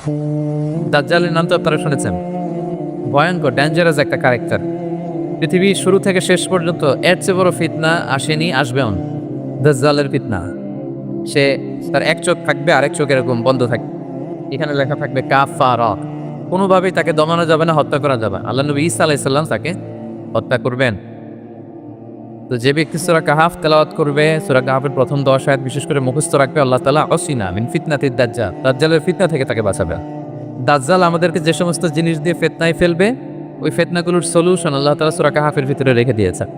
দাজ্জালের নাম তো আপনারা শুনেছেন, ভয়ঙ্কর ডেঞ্জারাস একটা ক্যারেক্টার। পৃথিবীর শুরু থেকে শেষ পর্যন্ত এর চেয়ে বড় ফিতনা আসেনি, আসবেও না। দাজ্জালের ফিতনা, সে তার এক চোখ থাকবে, আরেক চোখ এরকম বন্ধ থাকবে, এখানে লেখা থাকবে কাফারা। কোনোভাবেই তাকে দমানো যাবে না, হত্যা করা যাবে। আল্লাহ নবী ঈসা আলাইহিস সালাম তাকে হত্যা করবেন। তো যে ব্যক্তি সূরা কাহাফ তেলাওয়াত করবে, সূরা কাহাফের প্রথম 10 আয়াত বিশেষ করে মুখস্থ রাখবে, আল্লাহ তাআলা আসিনা মিন ফিতনাতিদ দাজ্জাল, দাজ্জালের ফিতনা থেকে তাকে বাঁচাবে। দাজ্জাল আমাদেরকে যে সমস্ত জিনিস দিয়ে ফিতনায় ফেলবে, ওই ফিতনাগুলোর সলিউশন আল্লাহ তাআলা সূরা কাহাফের ভিতরে রেখে দিয়েছেন।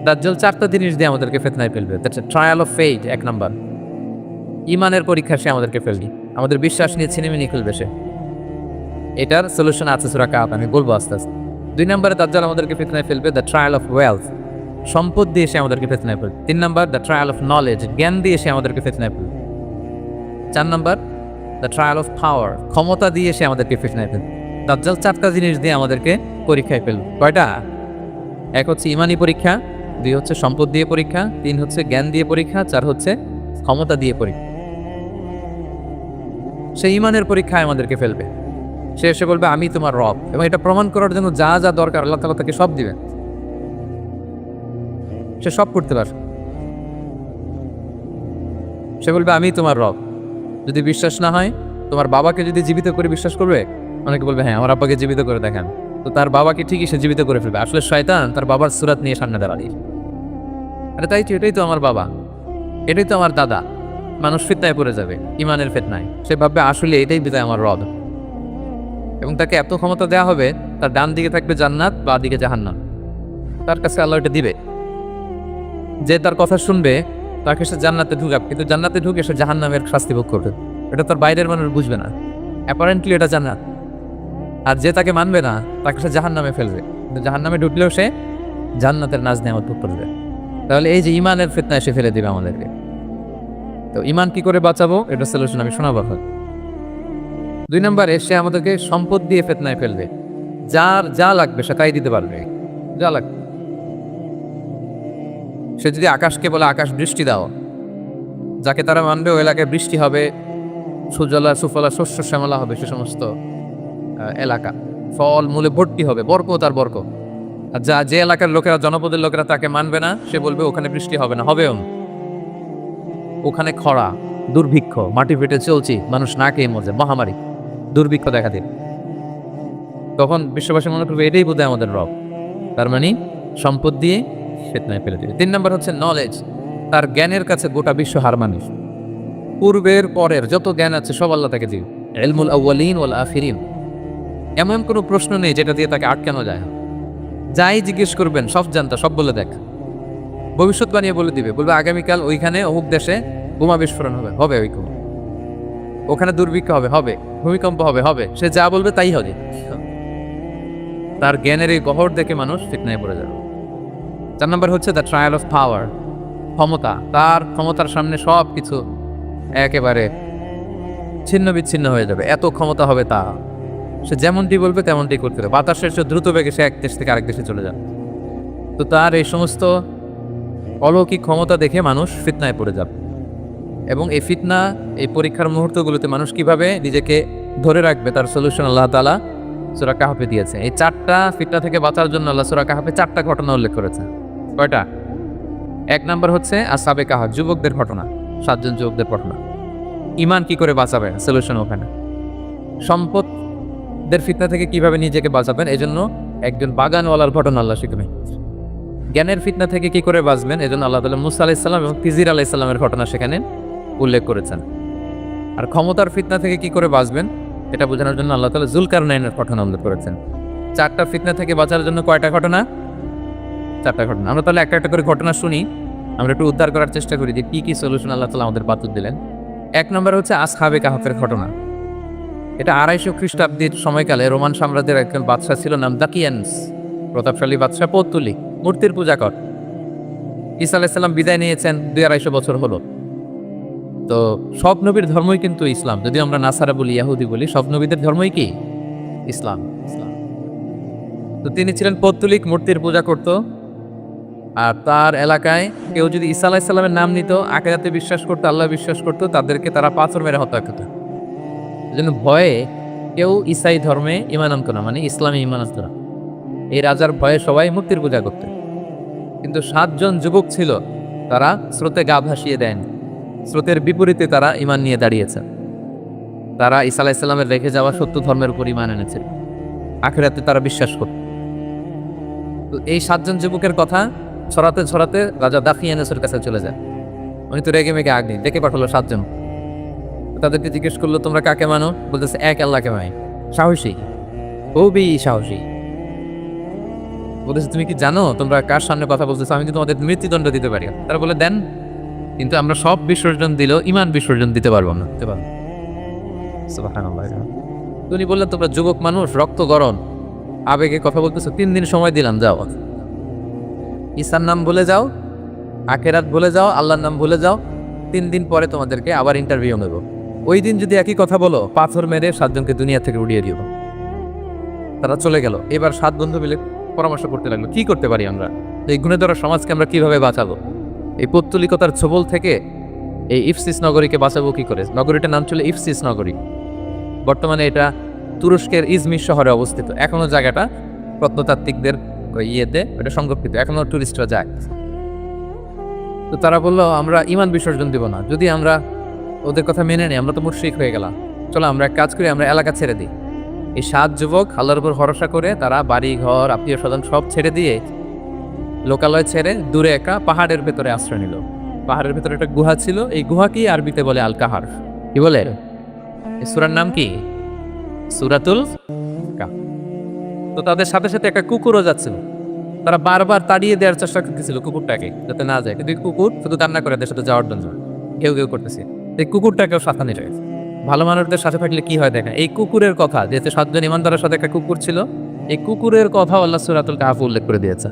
দাজ্জাল 4টা জিনিস দিয়ে আমাদেরকে ফিতনায় ফেলবে। That's trial of faith, 1 number. ঈমানের পরীক্ষা সে আমাদেরকে ফেলবে, আমাদের বিশ্বাস নিয়ে ছিনিমিনি খেলবে সে। এটার সলিউশন আছে সূরা কাহাফ, আমি বলবো আস্তে আস্তে। 2 নম্বরে দাজ্জাল আমাদেরকে ফিতনায় ফেলবে, দ্য ট্রায়াল অফ ওয়েলথ, সম্পদ দিয়ে সে আমাদেরকে ফিতনায় ফেলবে। 3 number the trial of knowledge, জ্ঞান দিয়ে সে আমাদেরকে ফিতনায় ফেলবে। 4 number the trial of power, ক্ষমতা দিয়ে সে আমাদেরকে ফিতনায় ফেলবে। দাজ্জাল 4টা জিনিস দিয়ে আমাদেরকে পরীক্ষায় ফেলবে। কয়টা? 1 হচ্ছে ইমানি পরীক্ষা, 2 হচ্ছে সম্পদ দিয়ে পরীক্ষা, 3 হচ্ছে জ্ঞান দিয়ে পরীক্ষা, 4 হচ্ছে ক্ষমতা দিয়ে পরীক্ষা। সে ইমানের পরীক্ষায় আমাদেরকে ফেলবে। সে এসে বলবে আমি তোমার রব, এবং এটা প্রমাণ করার জন্য যা যা দরকার আল্লাহ তাআলা তাকে সব দিবেন, সে সব করতে পারবে। সে বলবে আমি তোমার রব। যদি বিশ্বাস না হয়, তোমার বাবাকে যদি জীবিত করে বিশ্বাস করবে, অনেকে বলবে হ্যাঁ আমার আব্বাকে জীবিত করে দেখান, তো তার বাবাকে ঠিকই সে জীবিত করে ফেলবে। আসলে শয়তান তার বাবার সুরাত নিয়ে সামনে দাঁড়াবে, আরে তাই তো, এটাই তো আমার বাবা, এটাই তো আমার দাদা। মানুষ ফিতনায় পড়ে যাবে, ইমানের ফিতনায়। সে ভাববে আসলে এটাই বিদায় আমার রব, এবং তাকে এত ক্ষমতা দেওয়া হবে, তার ডান দিকে থাকবে জান্নাত, বাঁ দিকে জাহান্নাম। তার কাছে আল্লাহ এটা দিবে, যে তার কথা শুনবে তাকে সে জান্নাতে ঢুকাবে, কিন্তু জান্নাতে ঢুকে সে জাহান্নামের শাস্তি ভোগ করবে। এটা তার বাইরের মানুষ বুঝবে না, অ্যাপারেন্টলি এটা জান্নাত। আর যে তাকে মানবে না, তাকে সে জাহান্নামে ফেলবে, কিন্তু জাহান্নামে ঢুকলেও সে জান্নাতের নাজ নেওয়া ভোগ করবে। তাহলে এই যে ইমানের ফিতনায় সে ফেলে দিবে আমাদেরকে। তো ইমান কি করে বাঁচাবো, এটা সলিউশন আমি শোনাবো এখন। 2 নম্বরে সে আমাদেরকে সম্পদ দিয়ে ফিতনায় ফেলবে। যার যা লাগবে সে তাই দিতে পারবে, যা লাগবে। সে যদি আকাশকে বলে আকাশ বৃষ্টি দাও, যাকে তারা মানবে ওই এলাকায় বৃষ্টি হবে, সুজলা সুফলা শস্য শ্যামলা হবে, সে সমস্ত এলাকা ফল মূলে ভর্তি হবে, বরকত আর বরকত। আর যে এলাকার লোকেরা, জনপদের লোকেরা তাকে মানবে না, সে বলবে ওখানে বৃষ্টি হবে না, হবেও না। ওখানে খরা, দুর্ভিক্ষ, মাটি ফেটে চলছি, মানুষ না খেয়ে মজে, মহামারী, দুর্ভিক্ষ দেখা দিন। তখন বিশ্ববাসী মনে করবে এটাই বোধহয় আমাদের রব। তার মানে সম্পদ দিয়ে ফিতনায় ফেলে দিবে। 3 নম্বর হচ্ছে নলেজ, তার জ্ঞানের কাছে গোটা বিশ্ব হার মানিস। পূর্বের পরের যত জ্ঞান আছে সব আল্লাহ তাকে দিবে। ইলমুল আউয়ালিন ওয়াল আখিরিন, এমন কোনো প্রশ্ন নেই যেটা দিয়ে তাকে আটকানো যায়। যাই জিজ্ঞেস করবেন সব জানতা, সব বলে দেখ। ভবিষ্যৎবাণী বলে দিবে, বলবে আগামীকাল ওইখানে অমুক দেশে বোমা বিস্ফোরণ হবে, হবে ওইখানে, ওখানে দুর্ভিক্ষ হবে, হবে ভূমিকম্প হবে, হবে। সে যা বলবে তাই হবে। তার জ্ঞানের এই গহর দেখে মানুষ ফিতনায় পড়ে যাবে। 4 নম্বর হচ্ছে দ্য ট্রায়াল অফ পাওয়ার, ক্ষমতা। তার ক্ষমতার সামনে সব কিছু একেবারে ছিন্ন বিচ্ছিন্ন হয়ে যাবে, এত ক্ষমতা হবে তা। সে যেমনটি বলবে তেমনটি করতে হবে। বাতাসের চেয়ে দ্রুত বেগে সে এক দেশ থেকে আরেক দেশে চলে যাবে। তো তার এই সমস্ত অলৌকিক ক্ষমতা দেখে মানুষ ফিতনায় পড়ে যাবে। এবং এই ফিতনা, এই পরীক্ষার মুহূর্তগুলোতে মানুষ কিভাবে নিজেকে ধরে রাখবে, তার সলিউশন আল্লাহ তাআলা সূরা কাহাফে দিয়েছে। এই 4টা ফিতনা থেকে বাঁচার জন্য আল্লাহ সূরা কাহাফে 4টা ঘটনা উল্লেখ করেছে। কয়টা? 1 নাম্বার হচ্ছে আসহাবে কাহাফ, যুবকদের ঘটনা, 7 জন যুবকদের ঘটনা। ঈমান কি করে বাঁচাবেন, সলিউশন ওখানে। সম্পদের ফিতনা থেকে কিভাবে নিজেকে বাঁচাবেন, এজন্য একজন বাগানওয়ালার ঘটনা আল্লাহ শিখাবেন। জ্ঞানের ফিতনা থেকে কি করে বাঁচবেন, এজন্য আল্লাহ তাআলা মুসা আলাইহিস সালাম এবং খিজির আলাইহিস সালামের ঘটনা সেখানে উল্লেখ করেছেন। আর ক্ষমতার ফিতনা থেকে কি করে বাঁচবেন এটা বোঝানোর জন্য আল্লাহ তাআলা যুলকারনাইনের ঘটনা উল্লেখ করেছেন। 4টা ফিতনা থেকে বাঁচার জন্য কয়টা ঘটনা? 4টা ঘটনা। আমরা তাহলে একটা একটা করে ঘটনা শুনি, আমরা একটু উদ্ধার করার চেষ্টা করি যে কি কি সলিউশন আল্লাহ তাআলা আমাদের বাতুল দিলেন। 1 নম্বর হচ্ছে আসহাবে কাহাফের ঘটনা। এটা 250 খ্রিস্টাব্দের সময়কালে রোমান সাম্রাজ্যের একজন বাদশা ছিল, নাম দাকিয়ানস, প্রতাপশালী বাদশা, পৌত্তলিক, মূর্তির পূজা কর। ঈসা আলাইহিস সালাম বিদায় নিয়েছেন, 250 বছর হলো। তো সব নবীর ধর্মই কিন্তু ইসলাম, যদি আমরা নাসারা বলি, ইহুদি বলি, সব নবীদের ধর্মই কি ইসলাম। ইসলাম। তো তিনি ছিলেন পৌত্তলিক, মূর্তির পূজা করত। আর তার এলাকায় কেউ যদি ঈসা আলাইহিস সালামের নাম নিত, আখিরাতে বিশ্বাস করতো, আল্লাহ বিশ্বাস করতো, তাদেরকে তারা পাথর মেরে হত্যা করত। এজন্য ভয়ে কেউ ইসাই ধর্মে ইমান আনতো না, মানে ইসলামে ইমান আনতো না। এই রাজার ভয়ে সবাই মূর্তির পূজা করতে। কিন্তু 7 জন যুবক ছিল, তারা স্রোতে গা ভাসিয়ে দেন, স্রোতের বিপরীতে তারা ইমান নিয়ে দাঁড়িয়েছে। তারা ঈসা আলাইহিস সালামের রেখে যাওয়া সত্য ধর্মের উপর ইমান এনেছে, আখিরাতে তারা বিশ্বাস করত। তো এই 7 জন যুবকের কথা ছড়াতে ছড়াতে রাজা দাখিয়ানুসের কাছে চলে যায়। উনি তো রেগে মেগে আগ্নি ডেকে পাঠালো 7 জন। তাদেরকে জিজ্ঞেস করলো, তোমরা কাকে মানো? বলতেছে এক আল্লাহকে মানি। সাহসী, খুবই সাহসী। বলতেছে তুমি কি জানো তোমরা কার সামনে কথা বলতেছো? আমি কিন্তু তোমাদের মৃত্যুদণ্ড দিতে পারি। তারা বলে দেন, কিন্তু আমরা সব বিসর্জন দিলেও ইমান বিসর্জন দিতে পারবো না। সুবহানাল্লাহ। উনি বললেন, তোমরা যুবক মানুষ, রক্ত গরম, আবেগে কথা বলতেছো, 3 দিন সময় দিলাম, যাও। ঈসার নাম ভুলে যাও, আখেরাত ভুলে যাও, আল্লাহর নাম ভুলে যাও। 3 দিন পরে তোমাদেরকে আবার ইন্টারভিউ নেব। ওই দিন যদি একই কথা বলো, পাথর মেরে 7 জনকে দুনিয়া থেকে উড়িয়ে দিব। তারা চলে গেল। এবার 7 বন্ধু মিলে পরামর্শ করতে লাগলো, কি করতে পারি আমরা, এই গুণেধরা সমাজকে আমরা কিভাবে বাঁচাবো? এই পৌত্তলিকতার ছোবল থেকে এই ইফসিস নগরীকে বাঁচাবো কি করে? নগরীটার নাম ছিল ইফসিস নগরী। বর্তমানে এটা তুরস্কের ইজমির শহরে অবস্থিত। এখনো জায়গাটা প্রত্নতাত্ত্বিকদের ইয়েতে এটা সংরক্ষিত, এখনো টুরিস্টরা যায়। তো তারা বললো, আমরা ইমান বিসর্জন দিব না, যদি আমরা ওদের কথা মেনে নিই আমরা তো মুশরিক হয়ে গেলাম। চলো আমরা এক কাজ করি, আমরা এলাকা ছেড়ে দিই। এই 7 যুবক আল্লাহর উপর ভরসা করে তারা বাড়ি ঘর আত্মীয় স্বজন সব ছেড়ে দিয়ে লোকালয় ছেড়ে দূরে একটা পাহাড়ের ভেতরে আশ্রয় নিল। পাহাড়ের ভেতরে একটা গুহা ছিল, এই গুহাকেই আরবিতে বলে আল কাহার। কি বলে? এই সূরার নাম কি? সূরাতুল কাহফ। তো তাদের সাথে সাথে একটা কুকুরও যাচ্ছিল। তারা বারবার তাড়িয়ে দেওয়ার চেষ্টা করতেছিল কুকুরটাকে, যাতে না যায়, কিন্তু কুকুর শুধু কান্না করে এদের সাথে যাওয়ার জন্য ঘেউ ঘেউ করতেছে। এই কুকুরটাকেও সাথে নিয়ে গেছে। ভালো মানুষদের সাথে থাকলে কি হয় দেখেন, এই কুকুরের কথা, যেহেতু 7 জন ইমানদারের সাথে একটা কুকুর ছিল, এই কুকুরের কথা আল্লাহ সূরাতুল কাহফ উল্লেখ করে দিয়েছে।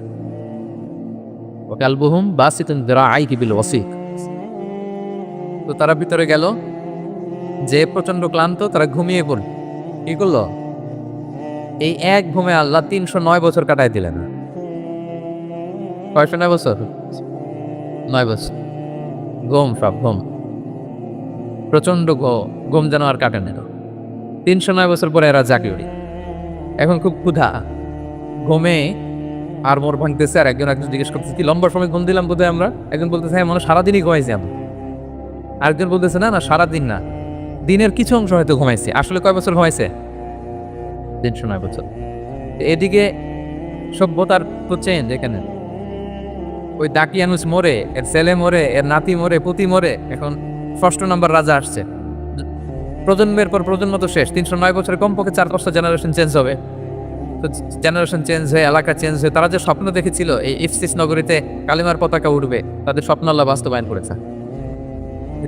ওয়া কালবুহুম বাসিতুন যিরাআইহি বিল ওয়াসিক। তো তারা ভিতরে গেল, যে প্রচন্ড ক্লান্ত, তারা ঘুমিয়ে পড়ল। কি করলো? এই এক ঘুমে আল্লাহ 309 বছর কাটায় দিলেন। 9 বছর, 9 বছর ঘুম, সব ঘুম, প্রচন্ড ঘুম যেন আর কাটে না। 309 বছর পরে এরা জাগে উঠি। এখন খুব ক্ষুধা, ঘুমে আর মোর ভাঙতেছে। আর একজন জিজ্ঞেস করতেছে, কি লম্বা সময় ঘুম দিলাম বোধহয় আমরা? একজন বলতেছে, হ্যাঁ মনে সারাদিনই ঘুমাইছি আমি। আরেকজন বলতেছে, না না সারাদিন না, দিনের কিছু অংশ হয়তো ঘুমাইছি। আসলে কয় বছর ঘুমাইছে? 309 বছর। এদিকে সভ্যতার তো চেঞ্জ। এখানে ওই দাকিয়ানুস মরে, এর ছেলে মরে, এর নাতি মরে, পুতি মরে, এখন 6 নম্বর রাজা আসছে। প্রজন্মের পর প্রজন্ম তো শেষ। 309 বছরে কমপক্ষে 4-5টা জেনারেশন চেঞ্জ হবে। তো জেনারেশন চেঞ্জ হয়ে, এলাকা চেঞ্জ হয়ে, তারা যে স্বপ্ন দেখেছিল এই ইফসিস নগরীতে কালিমার পতাকা উঠবে, তাদের স্বপ্ন আল্লাহ বাস্তবায়ন করেছে।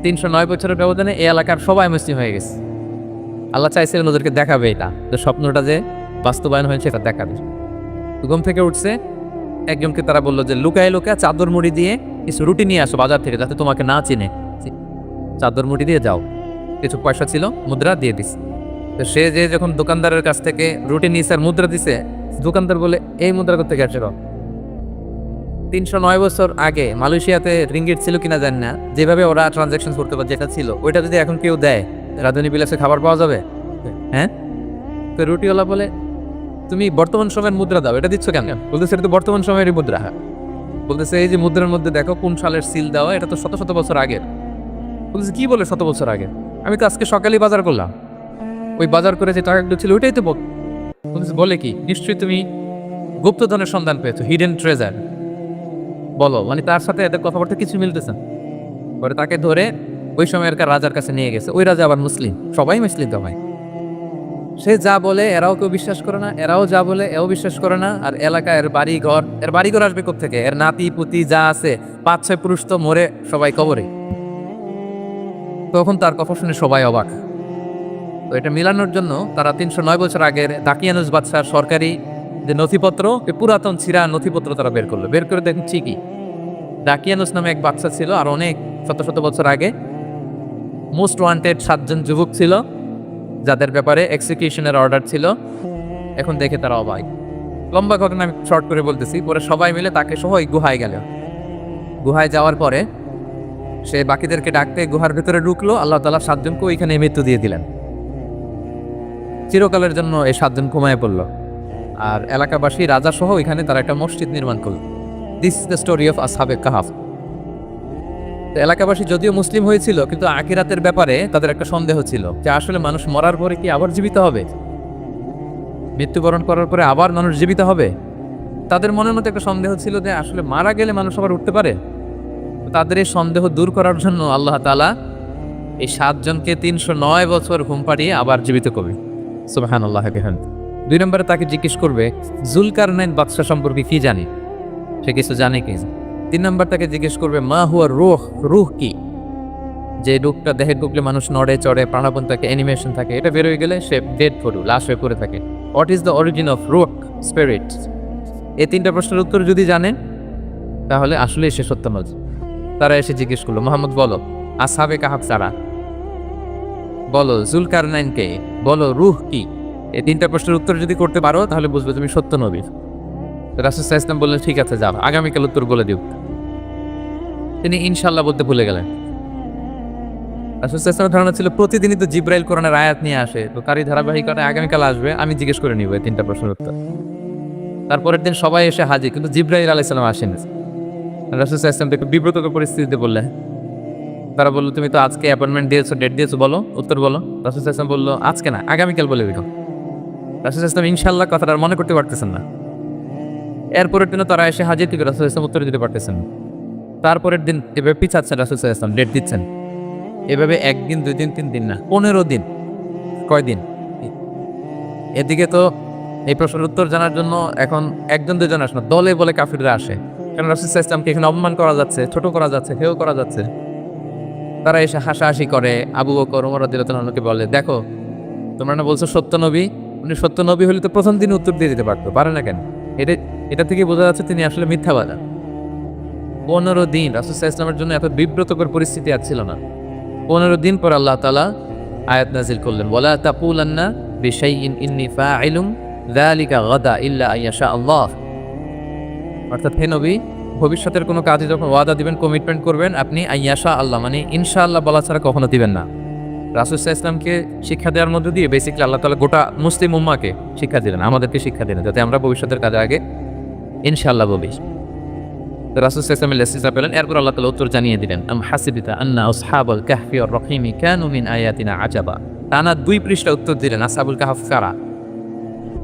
309 বছরের ব্যবধানে এই এলাকার সবাই মুসলিম হয়ে গেছে। আল্লাহ চাইছিলেন ওদেরকে দেখাবে এটা, যে স্বপ্নটা যে বাস্তবায়ন হয়েছে এটা দেখাবে। ঘুম থেকে উঠছে, একজনকে তারা বললো যে লুকায় লুকায় চাদর মুড়ি দিয়ে কিছু রুটি নিয়ে আসো বাজার থেকে, যাতে তোমাকে না চিনে। চাদর মুড়ি দিয়ে যাও। কিছু পয়সা ছিল, মুদ্রা দিয়ে দিস। তো সে যে যখন দোকানদারের কাছ থেকে রুটি নিয়েছে আর মুদ্রা দিছে, দোকানদার বলে, এই মুদ্রা করতে গেছে। 309 বছর আগে মালয়েশিয়াতে রিঙ্গিট ছিল কিনা জানি না, যেভাবে ওরা ট্রানজাকশন করতে পারে, যেটা ছিল ওইটা যদি এখন কেউ দেয়, রাধুনী বিলাসে খাবার পাওয়া যাবে? হ্যাঁ। তো রুটিওয়ালা বলে, তুমি বর্তমান সময়ের মুদ্রা দাও, এটা দিচ্ছ কেন? বলতেছে, এটা তো বর্তমান সময়ের মুদ্রা। বলতেছে, এই যে মুদ্রার মধ্যে দেখো কোন সালের সিল দেওয়া, এটা তো শত শত বছর আগের। বলতেছে, কি বলে শত বছর আগে? আমি তো আজকে সকালেই বাজার করলাম, ওই বাজার করে যে টাকাগুলো ছিল ওইটাই তো বলতেছে। বলে কি? নিশ্চয়ই তুমি গুপ্তধনের সন্ধান পেয়েছো, হিডেন ট্রেজার। বলো, মানে তার সাথে এদের কথাবার্তা কিছু মিলতেছে। পরে তাকে ধরে ওই সময়ের রাজার কাছে নিয়ে গেছে। ওই রাজা আবার মুসলিম, সবাই মুসলিম তো ভাই। সে যা বলে এরাও কেউ বিশ্বাস করে না, এরাও যা বলে এও বিশ্বাস করে না। আর এলাকা, এর বাড়িঘর আসবে কোত্থেকে? এর নাতি পুতি যা আছে 5-6 পুরুষ তো মরে সবাই কবরে। তখন তার কথা শুনে সবাই অবাক। তো এটা মিলানোর জন্য তারা 309 বছর আগের দাকিয়ানুস বাদশার সরকারি যে নথিপত্র, পুরাতন ছিঁড়া নথিপত্র তারা বের করলো। বের করে দেখুন ঠিকই দাকিয়ানুস নামে এক বাদশা ছিল, আর অনেক শত শত বছর আগে মোস্ট ওয়ান্টেড 7 জন যুবক ছিল, যাদের ব্যাপারে এক্সিকিউশনের অর্ডার ছিল। এখন দেখে তারা অবাক। লম্বা ঘটনা আমি শর্ট করে বলতেছি। পরে সবাই মিলে তাকে সহ গুহায় গেল। গুহায় যাওয়ার পরে সে বাকিদেরকে ডাকতে গুহার ভেতরে ঢুকলো। আল্লাহ তাআলা 7 জনকে ওইখানে মৃত্যু দিয়ে দিলেন। চিরকালের জন্য এই 7 জন ঘুমায় পড়ল, আর এলাকাবাসী রাজা সহ এখানে তারা একটা মসজিদ নির্মাণ করল। This is the story of আসহাবে কাহাফ। এলাকাবাসী যদিও মুসলিম হয়েছিল, কিন্তু আখিরাতের ব্যাপারে তাদের একটা সন্দেহ ছিল যে আসলে মানুষ মরার পরে কি আবার জীবিত হবে, মৃত্যুবরণ করার পরে আবার মানুষ জীবিত হবে। তাদের মনের মধ্যে একটা সন্দেহ ছিল যে আসলে মারা গেলে মানুষ আবার উঠতে পারে। তাদের এই সন্দেহ দূর করার জন্য আল্লাহ তাআলা এই 7 জনকে 309 বছর ঘুম পাড়িয়ে আবার জীবিত করবে। সুবহানাল্লাহ। 2 নম্বরে তাকে জিজ্ঞেস করবে জুলকারনাইন বাদশা সম্পর্কে কি জানি, সে কিছু জানে কি। 3 নম্বর তাকে জিজ্ঞেস করবে মা হুয়া রূহ, রূহ কি, যে রূহটা দেহে ঢুকলে মানুষ নড়ে চড়ে, প্রাণপণ থাকে, অ্যানিমেশন থাকে, এটা বের হয়ে গেলে সে ডেড ফরু, লাশ হয়ে পড়ে থাকে। What is the origin of রূহ, স্পিরিট? এই 3টা প্রশ্নের উত্তর যদি জানেন তাহলে আসলেই সে সত্য নবী। তারা এসে জিজ্ঞেস করলো মুহাম্মদ বলো আসহাবে কাহাফ কারা, বলো জুলকারনাইন কে, বলো রূহ কি। এই 3টা প্রশ্নের উত্তর যদি করতে পারো তাহলে বুঝবে তুমি সত্য নবী। রাসূল সাল্লাল্লাহু আলাইহি ওয়াসাল্লাম বললেন ঠিক আছে যাও, আগামীকাল উত্তর বলে দিও। তিনি ইনশাআল্লাহ বলতে ভুলে গেলেন। রাসূল সাল্লাল্লাহু আলাইহি ওয়াসাল্লামের ধারণা ছিল প্রতিদিনই তো জিবরাইল কোরআনের আয়াত নিয়ে আসে, তো তারই ধারাবাহিকতায় আগামীকাল আসবে, আমি জিজ্ঞেস করে নিব এই 3টা প্রশ্নের উত্তর। তারপরের দিন সবাই এসে হাজির, কিন্তু জিবরাইল আলাইহিস সালাম আসেন। রাসূল সাল্লাল্লাহু আলাইহি ওয়াসাল্লাম একটু বিব্রতকর পরিস্থিতিতে বললেন। তারা বললো তুমি তো আজকে অ্যাপয়েন্টমেন্ট দিয়েছো, ডেট দিয়েছো, বলো উত্তর বলো। রাসূল সাল্লাল্লাহু আলাইহি ওয়াসাল্লাম বললো আজকে না, আগামীকাল বলে দিও। রাসূল সাল্লাল্লাহু আলাইহি ওয়াসাল্লাম ইনশাআল্লাহ কথাটা আর মনে করতে পারতেছেন না। এরপরের দিনও তারা এসে হাজির, থেকে রাসূল সাল্লাল্লাহু আলাইহি ওয়াসাল্লাম উত্তর দিতে পারতেছেন। তারপরের দিন এভাবে পিছাচ্ছেন, রাসূল সাল্লাল্লাহু আলাইহি ওয়াসাল্লাম ডেট দিচ্ছেন, এভাবে 1 দিন 2 দিন 3 দিন না 15 দিন। কয়দিন? এদিকে তো এই প্রশ্নের উত্তর জানার জন্য এখন 1 জন 2 জন আসে না, দলে বলে কাফিররা আসে, কারণ রাসূল সাল্লাল্লাহু আলাইহি ওয়াসাল্লামকে এখানে অপমান করা যাচ্ছে, ছোট করা যাচ্ছে, হেয় করা যাচ্ছে। তারা এসে হাসাহাসি করে। আবু বকর, ওমর রাদিয়াল্লাহু আনহুকে বলে দেখো তোমরা না বলছো সত্য নবী, উনি সত্য নবী হলে তো প্রথম দিন উত্তর দিয়ে দিতে পারতো, পারে না কেন? এটা থেকে বোঝা যাচ্ছে তিনি আসলে মিথ্যাবাদী। 15 দিন রাসূল সাল্লাল্লাহু আলাইহি ওয়াসাল্লামের জন্য এত বিব্রতকর পরিস্থিতি আর ছিল না। 15 দিন পর আল্লাহ তাআলা আয়াত নাযিল করলেন ওয়ালা তাকুলান্না বিশাইইন ইন্নী ফাইলুম যালিকা গাদা ইল্লা আইয়াশা আল্লাহ। অর্থাৎ হে নবী, ভবিষ্যতের কোনো কাজে যখন ওয়াদা দিবেন, কমিটমেন্ট করবেন, আপনি আইয়াশা আল্লাহ মানে ইনশাআল্লাহ বলা ছাড়া কখনো দিবেন না। রাসূল সাল্লাল্লাহু আলাইহি ওয়াসাল্লামকে শিক্ষা দেওয়ার মধ্য দিয়ে বেসিক্যালি আল্লাহ তাআলা গোটা মুসলিম উম্মাহকে শিক্ষা দিলেন, আমাদেরকে শিক্ষা দিলেন, যাতে আমরা ভবিষ্যতের কাজে আগে ইনশাআল্লাহ বলি। রাসূল সাল্লাল্লাহু আলাইহি ওয়াসাল্লাম লেসিসা পেলেন। এরপর আল্লাহ তাআলা উত্তর জানিয়ে দিলেন আম হাসিবিতা আন্না আসহাবাল কাহফি ওয়ার রহিমি কানু মিন আয়াতিনা আজাবা। টানা 2 পৃষ্ঠা উত্তর দিলেন আসহাবুল কাহফ কারা।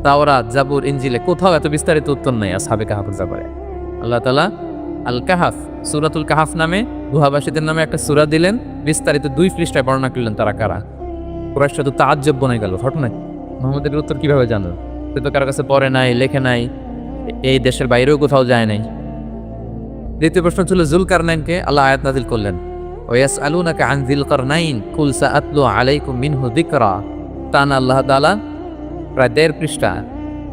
তাওরাত, জাবুর, ইনজিলে কোথাও এত বিস্তারিত উত্তর নেই আসহাবে কাহফের ব্যাপারে। আল্লাহ তাআলা আল কাহাফ, সূরাতুল কাহাফ নামে গুহাবাসীদের নামে একটা সূরা দিলেন, বিস্তারিত 2 পৃষ্ঠায় বর্ণনা করলেন তারা কারা। কুরাইশরা তো তাআজ্জুব বনে গেল, ঘটনা মুহাম্মদের উত্তর কিভাবে জানল? সে তো কারো কাছে পড়ে নাই, লেখে নাই, এই দেশের বাইরেও কোথাও যায় নাই। দ্বিতীয় প্রশ্ন ছিল জুলকারনাইনকে আল্লাহ আয়াত নাযিল করলেন ওয়াসআলুনাকা আন যিলকারনাইন কুল সাআতলু আলাইকুম মিনহু যিকরা। তান আল্লাহ তাআলা প্রায় 1.5 পৃষ্ঠা,